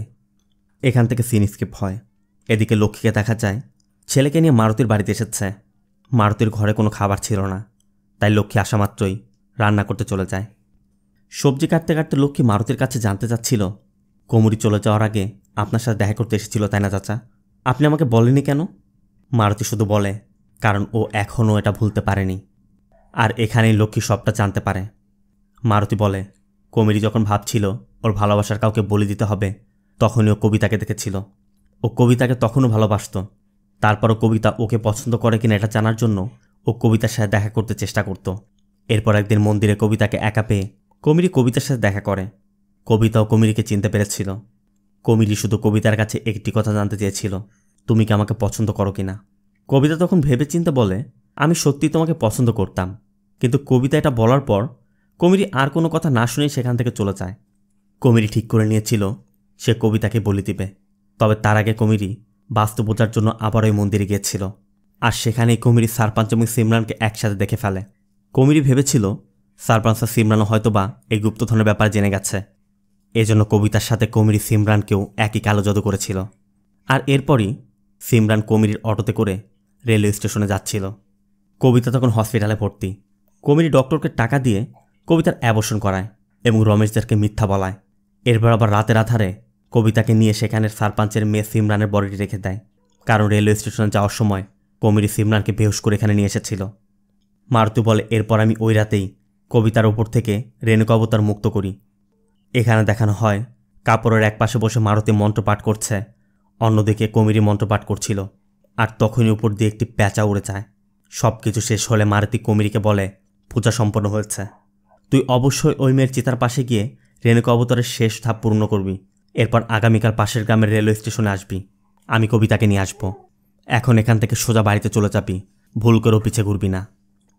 এখান থেকে সিন স্কিপ হয়। এদিকে লক্ষ্মীকে দেখা যায় ছেলেকে নিয়ে মারুতির বাড়িতে এসেছে। মারুতির ঘরে কোনো খাবার ছিল না, তাই লক্ষ্মী আসা মাত্রই রান্না করতে চলে যায়। সবজি কাটতে কাটতে লক্ষ্মী মারুতির কাছে জানতে চাচ্ছিল, কমুরি চলে যাওয়ার আগে আপনার সাথে দেখা করতে এসেছিল তাই না চাচা? আপনি আমাকে বলেননি কেন? মারুতি শুধু বলে, কারণ ও এখনও এটা ভুলতে পারেনি। আর এখানেই লক্ষ্মী সবটা জানতে পারে। মারুতি বলে, কমিরি যখন ভাবছিল ওর ভালোবাসার কাউকে বলি দিতে হবে, তখনই ও কবিতাকে দেখেছিল। ও কবিতাকে তখনও ভালোবাসত। তারপরও কবিতা ওকে পছন্দ করে কিনা এটা জানার জন্য ও কবিতার সাথে দেখা করতে চেষ্টা করত। এরপর একদিন মন্দিরে কবিতাকে একা পেয়ে কমিরি কবিতার সাথে দেখা করে। কবিতাও কমিরিকে চিনতে পেরেছিল। কমিরি শুধু কবিতার কাছে একটি কথা জানতে চেয়েছিল, তুমি কি আমাকে পছন্দ করো কিনা? কবিতা তখন ভেবে চিন্তে বলে, আমি সত্যিই তোমাকে পছন্দ করতাম। কিন্তু কবিতা এটা বলার পর কমিরি আর কোনো কথা না শুনেই সেখান থেকে চলে যায়। কমিরি ঠিক করে নিয়েছিল সে কবিতাকে বলি দিবে। তবে তার আগে কমিরি বাস্তু বোঝার জন্য আবার ওই মন্দিরে গিয়েছিল। আর সেখানেই কমিরি সারপাঞ্চ এবং সিমরানকে একসাথে দেখে ফেলে। কমিরি ভেবেছিল সারপাঞ্চ আর সিমরানও হয়তোবা এই গুপ্তধনের ব্যাপার জেনে গেছে। এজন্য কবিতার সাথে কমিরি সিমরানকেও একই কালো জাদু করেছিল। আর এরপরই সিমরান কমিরির অটোতে করে রেলওয়ে স্টেশনে যাচ্ছিল। কবিতা তখন হসপিটালে ভর্তি। কমিরি ডক্টরকে টাকা দিয়ে কবিতার অ্যাবর্শন করায় এবং রমেশদেরকে মিথ্যা বলায়। এরপর আবার রাতের আধারে কবিতাকে নিয়ে সেখানের সারপাঞ্চের মেয়ে সিমরানের বডিটি রেখে দেয়, কারণ রেলওয়ে স্টেশনে যাওয়ার সময় কমিরি সিমরানকে বেহুশ করে এখানে নিয়ে এসেছিল। মারুতি বলে, এরপর আমি ওই রাতেই কবিতার ওপর থেকে রেণুকা অবতার মুক্ত করি। এখানে দেখানো হয় কাপড়ের এক পাশে বসে মারুতি মন্ত্রপাঠ করছে, অন্যদিকে কমিরি মন্ত্রপাঠ করছিল। আর তখনই উপর দিয়ে একটি প্যাঁচা উড়ে যায়। সব কিছু শেষ হলে মারুতি কমিরিকে বলে, পূজা সম্পন্ন হয়েছে। তুই অবশ্যই ওই মেয়ের চিতার পাশে গিয়ে রেণুকা অবতারের শেষ ধাপ পূর্ণ করবি। এরপর আগামীকাল পাশের গ্রামের রেলওয়ে স্টেশনে আসবি। আমি কবিতাকে নিয়ে আসব। এখন এখান থেকে সোজা বাড়িতে চলে যাবি, ভুল করেও পিছে ঘুরবি না।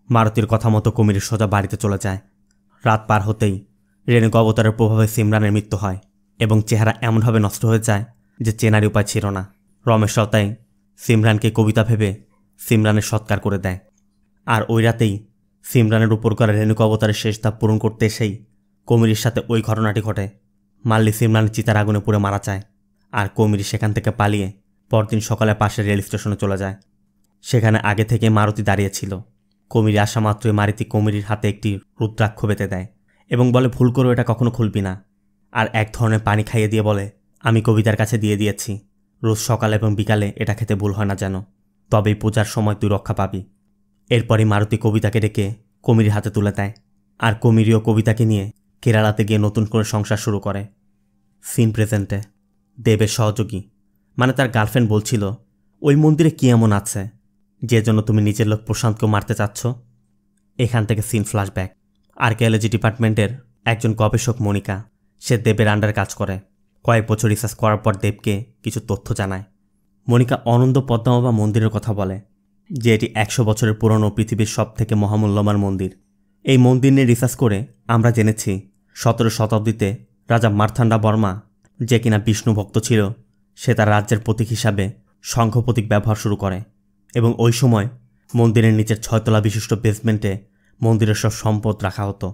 মারুতির কথা মতো কমিরি সোজা বাড়িতে চলে যায়। রাত পার হতেই রেণুকা অবতারের প্রভাবে সিমরানের মৃত্যু হয় এবং চেহারা এমনভাবে নষ্ট হয়ে যায় যে চেনার উপায় ছিল না। রমেশরাও তাই সিমরানকে কবিতা ভেবে সিমরানের সৎকার করে দেয়। আর ওই রাতেই সিমরানের উপর করা রেণুকা অবতারের শেষ ধাপ পূরণ করতে এসেই কমিরির সাথে ওই ঘটনাটি ঘটে। মাল্লি সিমরানের চিতার আগুনে পুড়ে মারা যায়। আর কমিরি সেখান থেকে পালিয়ে পরদিন সকালে পাশের রেল স্টেশনে চলে যায়। সেখানে আগে থেকে মারুতি দাঁড়িয়েছিল। কমিরি আসা মাত্রই মারুতি কমিরির হাতে একটি রুদ্রাক্ষ বেঁধে দেয় এবং বলে, ভুল করেও এটা কখনো খুলবি না। আর এক ধরনের পানি খাইয়ে দিয়ে বলে, আমি কবিতার কাছে দিয়ে দিয়েছি, রোজ সকালে এবং বিকালে এটা খেতে ভুল হয় না যেন, তবেই পূজার সময় তুই রক্ষা পাবি। এরপরই মারুতি কবিতাকে ডেকে কমিরির হাতে তুলে দেয়। আর কমিরিও কবিতাকে নিয়ে কেরালাতে গিয়ে নতুন করে সংসার শুরু করে। সিন প্রেজেন্টে দেবের সহযোগী মানে তার গার্লফ্রেন্ড বলছিল, ওই মন্দিরে কি এমন আছে যে জন্য তুমি নিজের লোক প্রশান্তকেও মারতে চাচ্ছ? এখান থেকে সিন ফ্ল্যাশব্যাক। আর্কিওলজি ডিপার্টমেন্টের একজন গবেষক মনিকা, সে দেবের আন্ডারে কাজ করে। কয়েক বছর রিসার্চ করার পর দেবকে কিছু তথ্য জানায়। মনিকা অনন্ত পদ্মাবতী মন্দিরের কথা বলে যে এটি 100 বছরের পুরনো পৃথিবীর সবথেকে মহামূল্যবান মন্দির। এই মন্দির নিয়ে রিসার্চ করে আমরা জেনেছি 17 শতাব্দীতে রাজা মার্থান্ডা বর্মা, যে কিনা বিষ্ণু ভক্ত ছিল, সে তার রাজ্যের প্রতীক হিসাবে শঙ্খ প্রতীক ব্যবহার শুরু করে এবং ওই সময় মন্দিরের নিচের 6 তলা বিশিষ্ট বেসমেন্টে মন্দিরের সব সম্পদ রাখা হতো।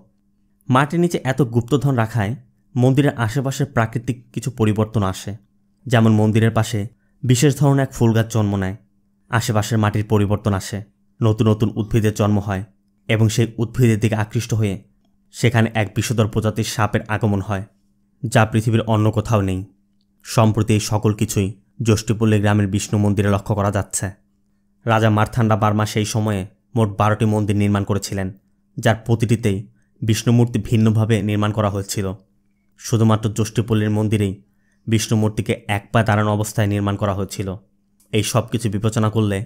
মাটির নিচে এত গুপ্তধন রাখায় মন্দিরের আশেপাশের প্রাকৃতিক কিছু পরিবর্তন আসে। যেমন মন্দিরের পাশে বিশেষ ধরনের এক ফুল গাছ জন্ম নেয়। আশেপাশের মাটির পরিবর্তন আসে, নতুন নতুন উদ্ভিদের জন্ম হয় এবং সেই উদ্ভিদের দিকে আকৃষ্ট হয়ে সেখানে এক বিষধর প্রজাতির সাপের আগমন হয়, যা পৃথিবীর অন্য কোথাও নেই। সম্প্রতি এই সকল কিছুই যষ্টিপল্লী গ্রামের বিষ্ণু মন্দিরে লক্ষ্য করা যাচ্ছে। রাজা মার্থান্ডা বার্মা সেই সময়ে মোট 12টি মন্দির নির্মাণ করেছিলেন, যার প্রতিটিতেই বিষ্ণুমূর্তি ভিন্নভাবে নির্মাণ করা হয়েছিল। শুধুমাত্র যষ্টিপল্লীর মন্দিরেই বিষ্ণুমূর্তিকে এক পায়ে দাঁড়ানো অবস্থায় নির্মাণ করা হয়েছিল। এই সব কিছু বিবেচনা করলে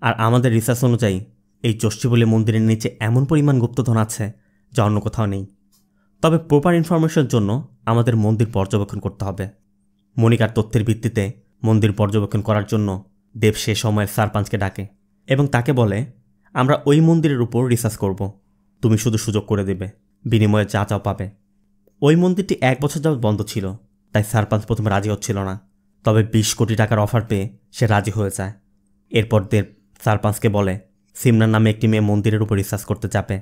আর আমাদের রিসার্চ অনুযায়ী এই যষ্টিপল্লী মন্দিরের নিচে এমন পরিমাণ গুপ্তধন আছে যা অন্য কোথাও নেই। তবে প্রপার ইনফরমেশনের জন্য আমাদের মন্দির পর্যবেক্ষণ করতে হবে। মনিকার তথ্যের ভিত্তিতে মন্দির পর্যবেক্ষণ করার জন্য দেব সে সময়ের সারপাঞ্চকে ডাকে এবং তাকে বলে, আমরা ওই মন্দিরের উপর রিসার্চ করব, তুমি শুধু সুযোগ করে দেবে, বিনিময়ে যা চাও পাবে। ওই মন্দিরটি 1 বছর যাবৎ বন্ধ ছিল, তাই সারপাঞ্চ প্রথমে রাজি হচ্ছিল না। তবে 20 কোটি টাকার অফার পেয়ে সে রাজি হয়ে যায়। এরপর দেব সারপাঞ্চকে বলে সিমরান নামে একটি মেয়ে মন্দিরের উপর রিসার্চ করতে যাবে।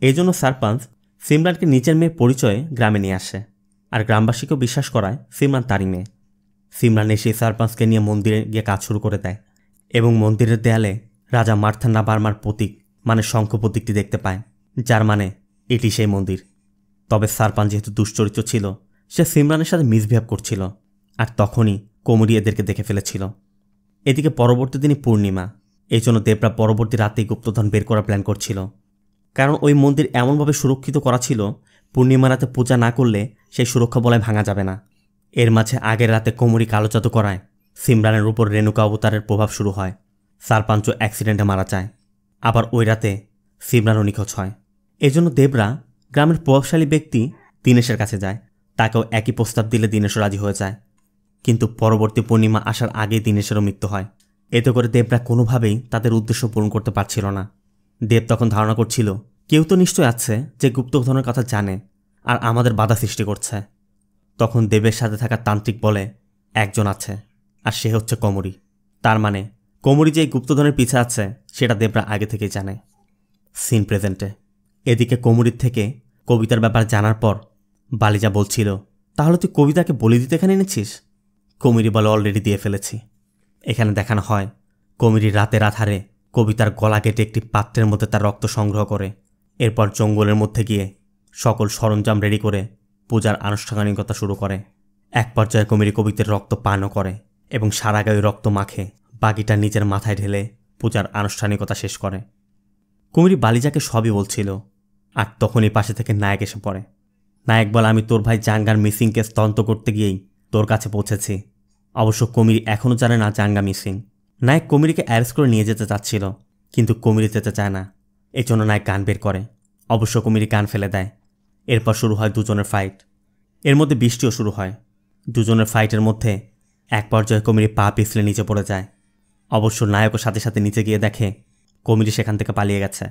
এই জন্য সারপাঞ্চ সিমরানকে নিজের মেয়ে পরিচয়ে গ্রামে নিয়ে আসে, আর গ্রামবাসীকেও বিশ্বাস করায় সিমরান তারই মেয়ে। সিমরান এসে সারপাঞ্চকে নিয়ে মন্দিরে গিয়ে কাজ শুরু করে দেয় এবং মন্দিরের দেয়ালে রাজা মার্থান্ডা বার্মার প্রতীক মানে শঙ্খ প্রতীকটি দেখতে পায়, যার মানে এটি সেই মন্দির। তবে সারপাঞ্চ যেহেতু দুশ্চরিত্র ছিল, সে সিমরানের সাথে মিসবিহেভ করছিল, আর তখনই কোমরি এদেরকে দেখে ফেলেছিল। এদিকে পরবর্তী দিনই পূর্ণিমা, এই জন্য দেবরা পরবর্তী রাতেই গুপ্তধন বের করার প্ল্যান করছিল, কারণ ওই মন্দির এমনভাবে সুরক্ষিত করা ছিল পূর্ণিমা রাতে পূজা না করলে সেই সুরক্ষা বলয় ভাঙা যাবে না। এর মাঝে আগের রাতে কোমরি কালো জাদু করায় সিমরানের উপর রেণুকা অবতারের প্রভাব শুরু হয়। সারপাঞ্চও অ্যাক্সিডেন্টে মারা যায়। আবার ওই রাতে সিমরানও নিখোঁজ হয়। এজন্য দেবরা গ্রামের প্রভাবশালী ব্যক্তি দীনেশের কাছে যায়, তাকেও একই প্রস্তাব দিলে দীনেশও রাজি হয়ে যায়। কিন্তু পরবর্তী পূর্ণিমা আসার আগেই দীনেশেরও মৃত্যু হয়। এতে করে দেবরা কোনোভাবেই তাদের উদ্দেশ্য পূরণ করতে পারছিল না। দেব তখন ধারণা করছিল কেউ তো নিশ্চয় আছে যে গুপ্তধনের কথা জানে আর আমাদের বাধা সৃষ্টি করছে। তখন দেবের সাথে থাকা তান্ত্রিক বলে একজন আছে, আর সে হচ্ছে কোমরি। তার মানে কোমরি যে এই গুপ্তধনের পিছে আছে সেটা দেবরা আগে থেকেই জানে। সিন প্রেজেন্টে। এদিকে কোমরির থেকে কবিতার ব্যাপার জানার পর বালিজা বলছিল, তাহলে তুই কবিতাকে বলি দিতে এখানে এনেছিস? কোমরি বলে অলরেডি দিয়ে ফেলেছি। এখানে দেখানো হয় কোমরি রাতের আধারে কবিতার গলা কেটে একটি পাত্রের মধ্যে তার রক্ত সংগ্রহ করে, এরপর জঙ্গলের মধ্যে গিয়ে সকল সরঞ্জাম রেডি করে পূজার আনুষ্ঠানিকতা শুরু করে। এক পর্যায়ে কোমরি কবিতার রক্ত পানও করে এবং সারা গায়ে রক্ত মাখে বাকিটা নিজের মাথায় ঢেলে পূজার আনুষ্ঠানিকতা শেষ করে। কোমরি বালিজাকে সবই বলছিল, আর তখনই পাশে থেকে নায়ক এসে পড়ে। নায়ক বলে, আমি তোর ভাই জাঙ্গার মিসিং কেস তদন্ত করতে গিয়েই তোর কাছে পৌঁছেছি। অবশ্য কোমরি এখনও জানে না জাঙ্গা মিসিং। নায়ক কোমরিকে অ্যারেস্ট করে নিয়ে যেতে চাচ্ছিল, কিন্তু কোমরি যেতে চায় না। এজন্য নায়ক গান বের করে। অবশ্য কোমরি গান ফেলে দেয়। এরপর শুরু হয় দুজনের ফাইট। এর মধ্যে বৃষ্টিও শুরু হয়। দুজনের ফাইটের মধ্যে এক পর্যায়ে কোমরি পা পিছলে নিচে পড়ে যায়। অবশ্য নায়কও সাথে সাথে নিচে গিয়ে দেখে কোমরি সেখান থেকে পালিয়ে গেছে।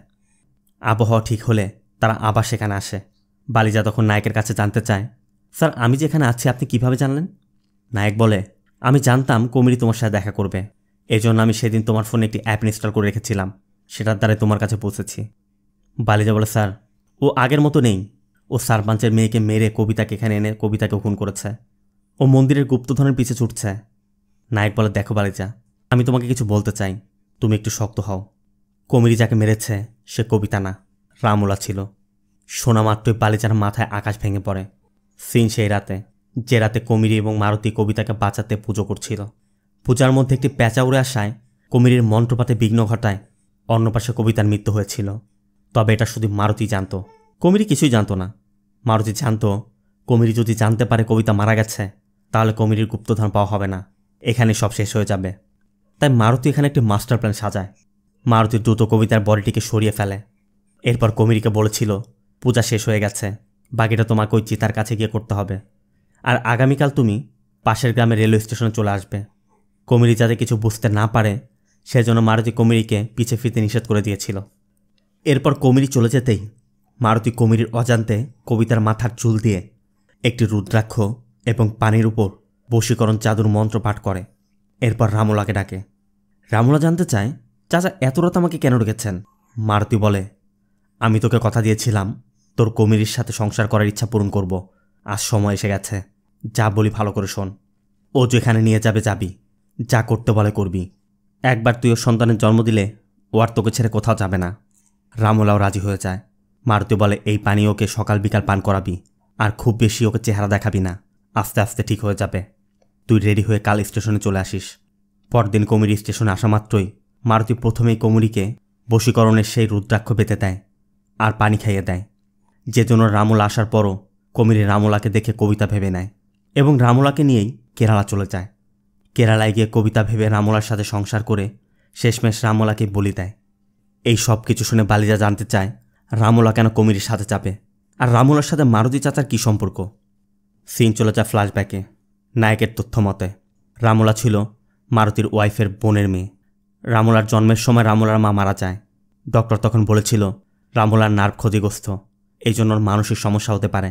আবহাওয়া ঠিক হলে তারা আবার সেখানে আসে। বালিজা তখন নায়কের কাছে জানতে চায়, স্যার আমি যেখানে আছি আপনি কিভাবে জানলেন? নায়ক বলে, আমি জানতাম কোমরি তোমার সাথে দেখা করবে, এজন্য আমি সেদিন তোমার ফোনে একটি অ্যাপ ইনস্টল করে রেখেছিলাম, সেটার দ্বারাই তোমার কাছে পৌঁছেছি। বালিজা বলে, স্যার ও আগের মতো নেই। ও সারপাঞ্চের মেয়েকে মেরে কবিতাকে এখানে এনে কবিতাকে খুন করেছে। ও মন্দিরের গুপ্তধনের পিছে ছুটছে। নায়ক বলে, দেখো বালিজা, আমি তোমাকে কিছু বলতে চাই, তুমি একটু শক্ত হও। কোমরি যাকে মেরেছে সে কবিতা না, রামুলা ছিল। শোনা মাত্রই বালিজার মাথায় আকাশ ভেঙে পড়ে। সিন সেই রাতে, যে রাতে কোমরি এবং মারুতি কবিতাকে বাঁচাতে পুজো করছিল। পূজার মধ্যে একটি প্যাঁচা উড়ে আসায় কোমরির মন্ত্রপাতে বিঘ্ন ঘটায় অন্য পাশে কবিতার মৃত্যু হয়েছিল। তবে এটা শুধু মারুতি জানত, কোমরি কিছুই জানত না। মারুতি জানত কোমরি যদি জানতে পারে কবিতা মারা গেছে তাহলে কোমরির গুপ্তধন পাওয়া হবে না, এখানে সব শেষ হয়ে যাবে। তাই মারুতি এখানে একটি মাস্টার প্ল্যান সাজায়। মারুতি দ্রুত কবিতার বডিটিকে সরিয়ে ফেলে। এরপর কোমরিকে বলেছিল, পূজা শেষ হয়ে গেছে, বাকিটা তোমাকে ওই চিতার কাছে গিয়ে করতে হবে, আর আগামীকাল তুমি পাশের গ্রামের রেলওয়ে স্টেশনে চলে আসবে। কোমরি যাতে কিছু বুঝতে না পারে সেজন্য মারুতি কোমরিকে পিছে ফিরতে নিষেধ করে দিয়েছিল। এরপর কোমরি চলে যেতেই মারুতি কোমরির অজান্তে কবিতার মাথার চুল দিয়ে একটি রুদ্রাক্ষ এবং পানির উপর বশীকরণ জাদুর মন্ত্র পাঠ করে। এরপর রামুলাকে ডাকে। রামুলা জানতে চায়, চাচা এত রাত আমাকে কেন রেখেছেন? মারুতি বলে, আমি তোকে কথা দিয়েছিলাম তোর কোমরির সাথে সংসার করার ইচ্ছা পূরণ করব। আজ সময় এসে গেছে, যা বলি ভালো করে শোন। ও যেখানে নিয়ে যাবে যাবি, যা করতে বলে করবি। একবার তুই ওর সন্তানের জন্ম দিলে ও আর তোকে ছেড়ে কোথাও যাবে না। রামুলাও রাজি হয়ে যায়। মারুতি বলে, এই পানি ওকে সকাল বিকাল পান করাবি, আর খুব বেশি ওকে চেহারা দেখাবি না, আস্তে আস্তে ঠিক হয়ে যাবে। তুই রেডি হয়ে কাল স্টেশনে চলে আসিস। পরদিন কুমির স্টেশনে আসা মাত্রই মারুতি প্রথমেই কুমিরকে বশীকরণের সেই রুদ্রাক্ষ বেঁধে দেয় আর পানি খাইয়ে দেয়, যে জন্য রামুলা আসার পরও কুমিরে রামুলাকে দেখে কবিতা ভেবে নেয় এবং রামুলাকে নিয়েই কেরালা চলে যায়। কেরালায় গিয়ে কবিতা ভেবে রামুলার সাথে সংসার করে শেষমেশ রামুলাকে বলি দেয়। এই সব কিছু শুনে বালিজা জানতে চায় রামুলা কেন কুমিরের সাথে চাপে, আর রামুলার সাথে মারুতি চাচার কী সম্পর্ক। সিন চলে যায় ফ্ল্যাশব্যাকে। নায়কের তথ্য মতে রামুলা ছিল মারুতির ওয়াইফের বোনের মেয়ে। রামুলার জন্মের সময় রামুলার মা মারা যায়। ডক্টর তখন বলেছিল রামুলার নার্ভ ক্ষতিগ্রস্ত, এই জন্য মানসিক সমস্যা হতে পারে।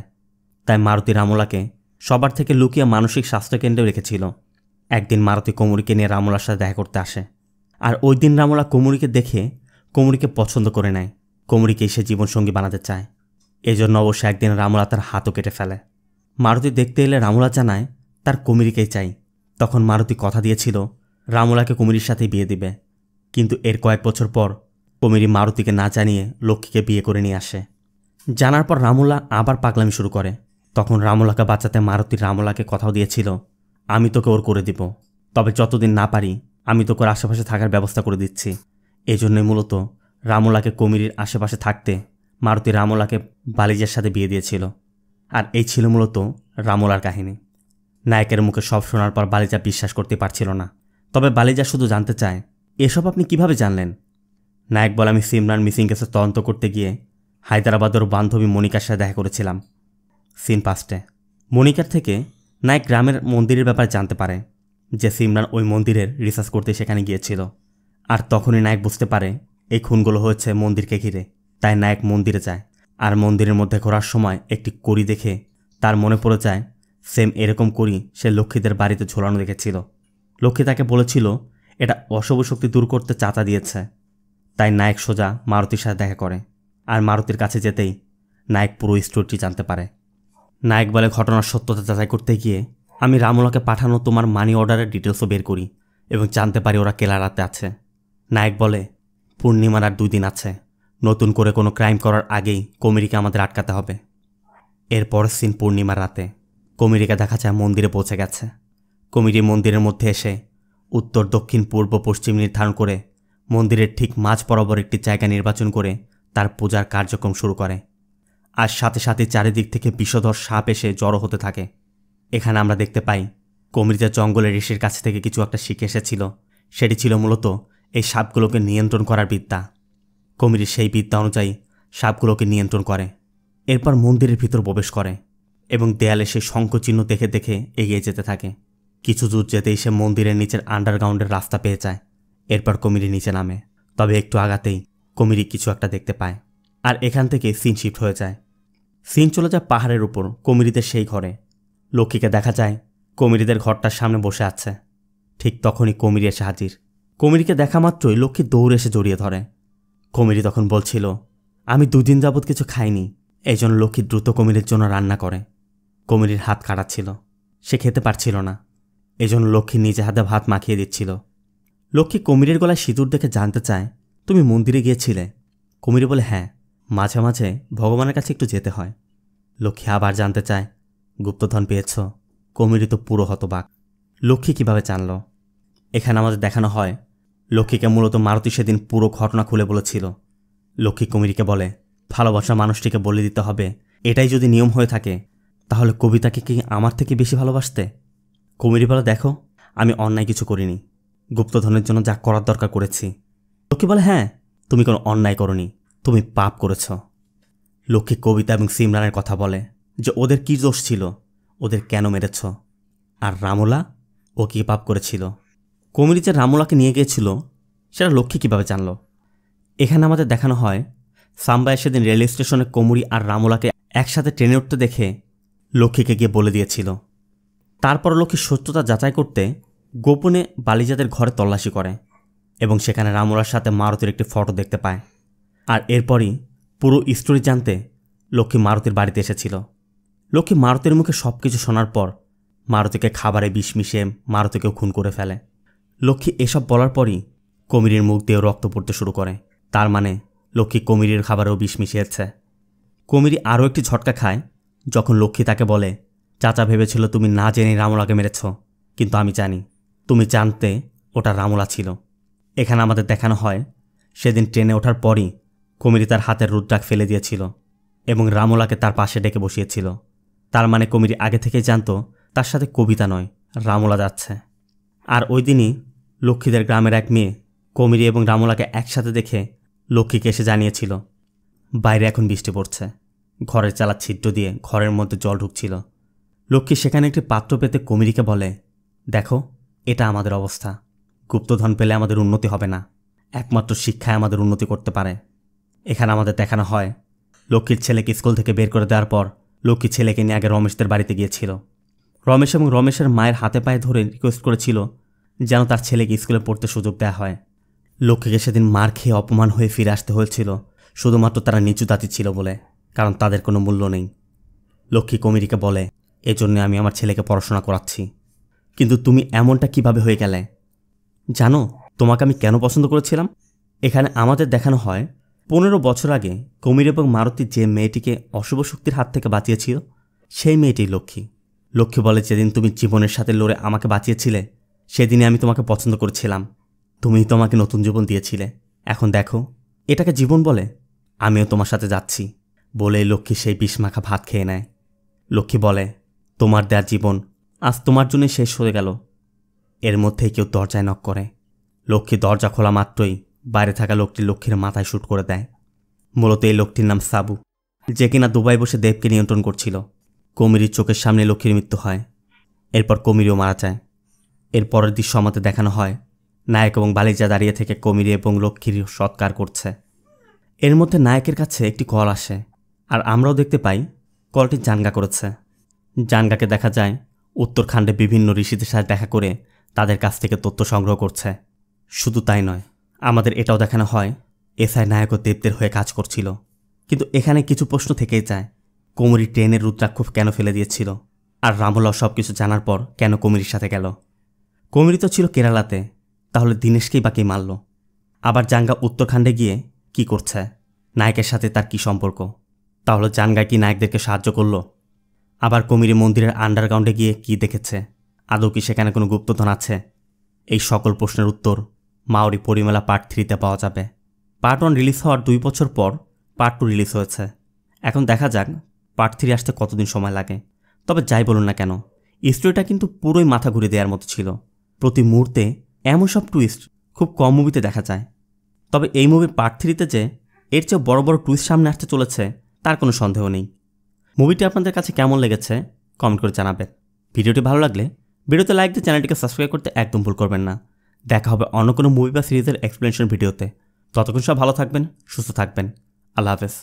তাই মারুতি রামুলাকে সবার থেকে লুকিয়ে মানসিক স্বাস্থ্যকেন্দ্রে রেখেছিল। একদিন মারুতি কুমুরিকে নিয়ে রামুলার সাথে দেখা করতে আসে, আর ওই দিন রামুলা কুমুরিকে দেখে কুমুরিকে পছন্দ করে নেয়, কুমুরিকে সে জীবনসঙ্গী বানাতে চায়। এজন্য অবশ্য একদিন রামুলা তার হাতও কেটে ফেলে। মারুতি দেখতে এলে রামুলা জানায় তার কুমিরিকেই চাই। তখন মারুতি কথা দিয়েছিল রামুলাকে কুমিরির সাথেই বিয়ে দিবে, কিন্তু এর কয়েক বছর পর কুমিরি মারুতিকে না জানিয়ে লক্ষ্মীকে বিয়ে করে নিয়ে আসে। জানার পর রামুলা আবার পাগলামি শুরু করে। তখন রামুলাকে বাঁচাতে মারুতি রামুলাকে কথাও দিয়েছিল, আমি তোকে ওর করে দিব, তবে যতদিন না পারি আমি তোকে ওর আশেপাশে থাকার ব্যবস্থা করে দিচ্ছি। এই জন্যই মূলত রামুলাকে কুমিরির আশেপাশে থাকতে মারুতি রামুলাকে বালিজার সাথে বিয়ে দিয়েছিল। আর এই ছিল মূলত রামুলার কাহিনী। নায়কের মুখে সব শোনার পর বালিজা বিশ্বাস করতে পারছিল না। তবে বালিজা শুধু জানতে চায়, এসব আপনি কিভাবে জানলেন? নায়ক বলে, আমি সিমরান মিসিং কেসের তদন্ত করতে গিয়ে হায়দ্রাবাদের বান্ধবী মনিকার সাথে দেখা করেছিলাম। সিন 5 মনিকার থেকে নায়ক গ্রামের মন্দিরের ব্যাপারে জানতে পারে যে সিমরান ওই মন্দিরের রিসার্চ করতে সেখানে গিয়েছিল। আর তখনই নায়ক বুঝতে পারে এই খুনগুলো হয়েছে মন্দিরকে ঘিরে। তাই নায়ক মন্দিরে যায়, আর মন্দিরের মধ্যে ঘোরার সময় একটি কড়ি দেখে তার মনে পড়ে যায় সেম এরকম কড়ি সে লক্ষ্মীদের বাড়িতে ঝোলানো দেখেছিল। লক্ষ্মী তাকে বলেছিল এটা অশুভ শক্তি দূর করতে চাচা দিয়েছে। তাই নায়ক সোজা মারুতির সাথে দেখা করে, আর মারুতির কাছে যেতেই নায়ক পুরো স্টোরিটি জানতে পারে। নায়ক বলে, ঘটনার সত্যতা যাচাই করতে গিয়ে আমি রামুলাকে পাঠানো তোমার মানি অর্ডারের ডিটেলসও বের করি এবং জানতে পারি ওরা কেরালাতে আছে। নায়ক বলে, পূর্ণিমার আর 2 দিন আছে, নতুন করে কোনো ক্রাইম করার আগেই কুমিরিকে আমাদের আটকাতে হবে। এরপরের সিন পূর্ণিমার রাতে। কুমিরিকে দেখা যায় মন্দিরে পৌঁছে গেছে। কুমিরি মন্দিরের মধ্যে এসে উত্তর দক্ষিণ পূর্ব পশ্চিম নির্ধারণ করে মন্দিরের ঠিক মাঝ বরাবর একটি জায়গা নির্বাচন করে তার পূজার কার্যক্রম শুরু করে। আর সাথে সাথে চারিদিক থেকে বিষধর সাপ এসে জড়ো হতে থাকে। এখানে আমরা দেখতে পাই কুমির যে জঙ্গলের ঋষির কাছ থেকে কিছু একটা শিখে এসেছিল, সেটি ছিল মূলত এই সাপগুলোকে নিয়ন্ত্রণ করার বিদ্যা। কুমির সেই বিদ্যা অনুযায়ী সাপগুলোকে নিয়ন্ত্রণ করে। এরপর মন্দিরের ভিতর প্রবেশ করে এবং দেয়ালে সেই শঙ্খচিহ্ন দেখে দেখে এগিয়ে যেতে থাকে। কিছু দূর যেতেই সে মন্দিরের নিচের আন্ডারগ্রাউন্ডের রাস্তা পেয়ে যায়। এরপর কুমিরি নিচে নামে, তবে একটু আগাতেই কুমিরি কিছু একটা দেখতে পায়, আর এখান থেকে সিন শিফট হয়ে যায়। সিন চলে যায় পাহাড়ের উপর কুমিরিদের সেই ঘরে। লক্ষ্মীকে দেখা যায় কুমিরিদের ঘরটার সামনে বসে আছে। ঠিক তখনই কুমিরি এসে হাজির। কুমিরিকে দেখা মাত্রই লক্ষ্মী দৌড়ে এসে জড়িয়ে ধরে। কুমিরি তখন বলছিল, আমি 2 দিন যাবৎ কিছু খাইনি। এই জন্য লক্ষ্মী দ্রুত কুমিরের জন্য রান্না করে। কুমিরির হাত কাটা ছিল, সে খেতে পারছিল না। এজন্য লক্ষ্মী নিজে হাতে ভাত মাখিয়ে দিচ্ছিল। লক্ষ্মী কুমিরের গলায় সিঁদুর দেখে জানতে চায়, তুমি মন্দিরে গিয়েছিলে? কুমিরি বলে, হ্যাঁ, মাঝে মাঝে ভগবানের কাছে একটু যেতে হয়। লক্ষ্মী আবার জানতে চায়, গুপ্তধন পেয়েছ? কুমিরি তো পুরো হতবাক, লক্ষ্মী কিভাবে জানল? এখানে আমাদের দেখানো হয় লক্ষ্মীকে মূলত মারুতি সেদিন পুরো ঘটনা খুলে বলেছিল। লক্ষ্মী কুমিরিকে বলে, ভালোবাসা মানুষটিকে বলে দিতে হবে, এটাই যদি নিয়ম হয়ে থাকে তাহলে কবিতাকে কি আমার থেকে বেশি ভালোবাসতে? কুমিরি বলে, দেখো, আমি অন্যায় কিছু করিনি, গুপ্তধনের জন্য যা করার দরকার করেছি। লক্ষ্মী বলে, হ্যাঁ, তুমি কোনো অন্যায় করনি, তুমি পাপ করেছ। লক্ষ্মী কবিতা এবং সিমরানের কথা বলে যে ওদের কী দোষ ছিল, ওদের কেন মেরেছ, আর রামুলা, ও কী পাপ করেছিল। কুমিরি যে রামুলাকে নিয়ে গিয়েছিল সেটা লক্ষ্মী কীভাবে জানল? এখানে আমাদের দেখানো হয় সাম্বায় সেদিন রেল স্টেশনে কুমিরি আর রামুলাকে একসাথে ট্রেনে উঠতে দেখে লক্ষ্মীকে গিয়ে বলে দিয়েছিল। তারপর লক্ষ্মী সত্যতা যাচাই করতে গোপনে বালিজাদের ঘরে তল্লাশি করে এবং সেখানে রামুলার সাথে মারুতির একটি ফটো দেখতে পায়। আর এরপরই পুরো স্টোরি জানতে লক্ষ্মী মারুতির বাড়িতে এসেছিল। লক্ষ্মী মারুতির মুখে সব কিছু শোনার পর মারুতিকে খাবারে বিষ মিশিয়ে মারুতিকেও খুন করে ফেলে। লক্ষ্মী এসব বলার পরই কুমিরির মুখ দিয়ে রক্ত পড়তে শুরু করে। তার মানে লক্ষ্মী কুমিরির খাবারেও বিষ মিশিয়েছে। কমিরি আরও একটি ঝটকা খায় যখন লক্ষ্মী তাকে বলে, চাচা ভেবেছিল তুমি না জেনে রামলাকে মেরেছ, কিন্তু আমি জানি তুমি জানতে ওটা রামলা ছিল। এখানে আমাদের দেখানো হয় সেদিন ট্রেনে ওঠার পরই কমিরি তার হাতের রুদ্রাক ফেলে দিয়েছিল এবং রামলাকে তার পাশে ডেকে বসিয়েছিল। তার মানে কমিরি আগে থেকেই জানতো তার সাথে কবিতা নয়, রামলা যাচ্ছে। আর ওই দিনই লক্ষ্মীদের গ্রামের এক মেয়ে কমিরি এবং রামলাকে একসাথে দেখে লক্ষ্মীকে এসে জানিয়েছিল বাইরে এখন বৃষ্টি পড়ছে। ঘরের চালার ছিদ্র দিয়ে ঘরের মধ্যে জল ঢুকছিল। লক্ষ্মী সেখানে একটি পাত্র পেতে কমিরিকে বলে, দেখো এটা আমাদের অবস্থা। গুপ্তধন পেলে আমাদের উন্নতি হবে না, একমাত্র শিক্ষায় আমাদের উন্নতি করতে পারে। এখানে আমাদের দেখানো হয় লক্ষ্মীর ছেলেকে স্কুল থেকে বের করে দেওয়ার পর লক্ষ্মী ছেলেকে নিয়ে আগে রমেশদের বাড়িতে গিয়েছিল। রমেশ এবং রমেশের মায়ের হাতে পায়ে ধরে রিকোয়েস্ট করেছিল যেন তার ছেলেকে স্কুলে পড়তে সুযোগ দেওয়া হয়। লক্ষ্মীকে সেদিন মার খেয়ে অপমান হয়ে ফিরে আসতে হয়েছিল শুধুমাত্র তারা নিচু জাতি ছিল বলে, কারণ তাদের কোনো মূল্য নেই। লক্ষ্মী কমিরিকে বলে, এজন্য আমি আমার ছেলেকে পড়াশোনা করাচ্ছি। কিন্তু তুমি এমনটা কিভাবে হয়ে গেলে? জানো তোমাকে আমি কেন পছন্দ করেছিলাম? এখানে আমাদের দেখানো হয় 15 বছর আগে কমির এবং মারুতি যে মেয়েটিকে অশুভ শক্তির হাত থেকে বাঁচিয়েছিল সেই মেয়েটি লক্ষ্মী। লক্ষ্মী বলে, যেদিন তুমি জীবনের সাথে লড়ে আমাকে বাঁচিয়েছিলে সেদিনে আমি তোমাকে পছন্দ করেছিলাম। তুমিই তো আমাকে নতুন জীবন দিয়েছিলে। এখন দেখো এটাকে জীবন বলে? আমিও তোমার সাথে যাচ্ছি বলে লক্ষ্মী সেই বিষমাখা ভাত খেয়ে নেয়। লক্ষ্মী বলে, তোমার দেওয়ার জীবন আজ তোমার জন্যই শেষ হয়ে গেল। এর মধ্যেই কেউ দরজায় নক করে। লক্ষ্মী দরজা খোলা মাত্রই বাইরে থাকা লোকটি লক্ষ্মীর মাথায় শ্যুট করে দেয়। মূলত এই লোকটির নাম সাবু, যে কিনা দুবাই বসে দেবকে নিয়ন্ত্রণ করছিল। কমিরির চোখের সামনে লক্ষ্মীর মৃত্যু হয়। এরপর কমিরিও মারা যায়। এর পরের দৃশ্য আমাদের দেখানো হয় নায়ক এবং বালিজা দাঁড়িয়ে থেকে কমিরি এবং লক্ষ্মীর সৎকার করছে। এর মধ্যে নায়কের কাছে একটি কল আসে আর আমরাও দেখতে পাই কলটি জানগা করেছে। জানগাকে দেখা যায় উত্তরখণ্ডে বিভিন্ন ঋষিদের সাথে দেখা করে তাদের কাছ থেকে তথ্য সংগ্রহ করছে। শুধু তাই নয়, আমাদের এটাও দেখানো হয় এসআই নায়ক ও দেবদের হয়ে কাজ করছিল। কিন্তু এখানে কিছু প্রশ্ন থেকেই যায়। কমিরি ট্রেনের রুদ্রাক্ষ কেন ফেলে দিয়েছিল? আর রামলাও সব কিছু জানার পর কেন কমিরির সাথে গেল? কমিরি তো ছিল কেরালাতে, তাহলে দীনেশকেই বাকি মারল। আবার জানগা উত্তরখণ্ডে গিয়ে কি করছে? নায়কের সাথে তার কি সম্পর্ক? তাহলে জানগা কি নায়কদেরকে সাহায্য করল? আবার কমিরি মন্দিরের আন্ডারগ্রাউন্ডে গিয়ে কি দেখেছে? আদৌ কি সেখানে কোনো গুপ্তধন আছে? এই সকল প্রশ্নের উত্তর মাওরি পরিমেলা পার্ট 3-তে পাওয়া যাবে। পার্ট 1 রিলিজ হওয়ার 2 বছর পর পার্ট 2 রিলিজ হয়েছে। এখন দেখা যাক পার্ট 3 আসতে কতদিন সময় লাগে। তবে যাই বলুন না কেন, স্টোরিটা কিন্তু পুরোই মাথা ঘুরে দেওয়ার মতো ছিল। প্রতি মুহূর্তে এমন সব টুইস্ট খুব কম মুভিতে দেখা যায়। তবে এই মুভির পার্ট 3-তে যে এর চেয়ে বড় বড় টুইস্ট সামনে আসতে চলেছে তার কোনো সন্দেহ নেই। মুভিটি আপনাদের কাছে কেমন লেগেছে কমেন্ট করে জানাবেন। ভিডিওটি ভালো লাগলে ভিডিওতে লাইক দিয়ে চ্যানেলটিকে সাবস্ক্রাইব করতে একদম ভুল করবেন না। দেখা হবে অন্য কোনো মুভি বা সিরিজের এক্সপ্লেনেশন ভিডিওতে। ততক্ষণ সব ভালো থাকবেন, সুস্থ থাকবেন। আল্লাহ হাফেজ।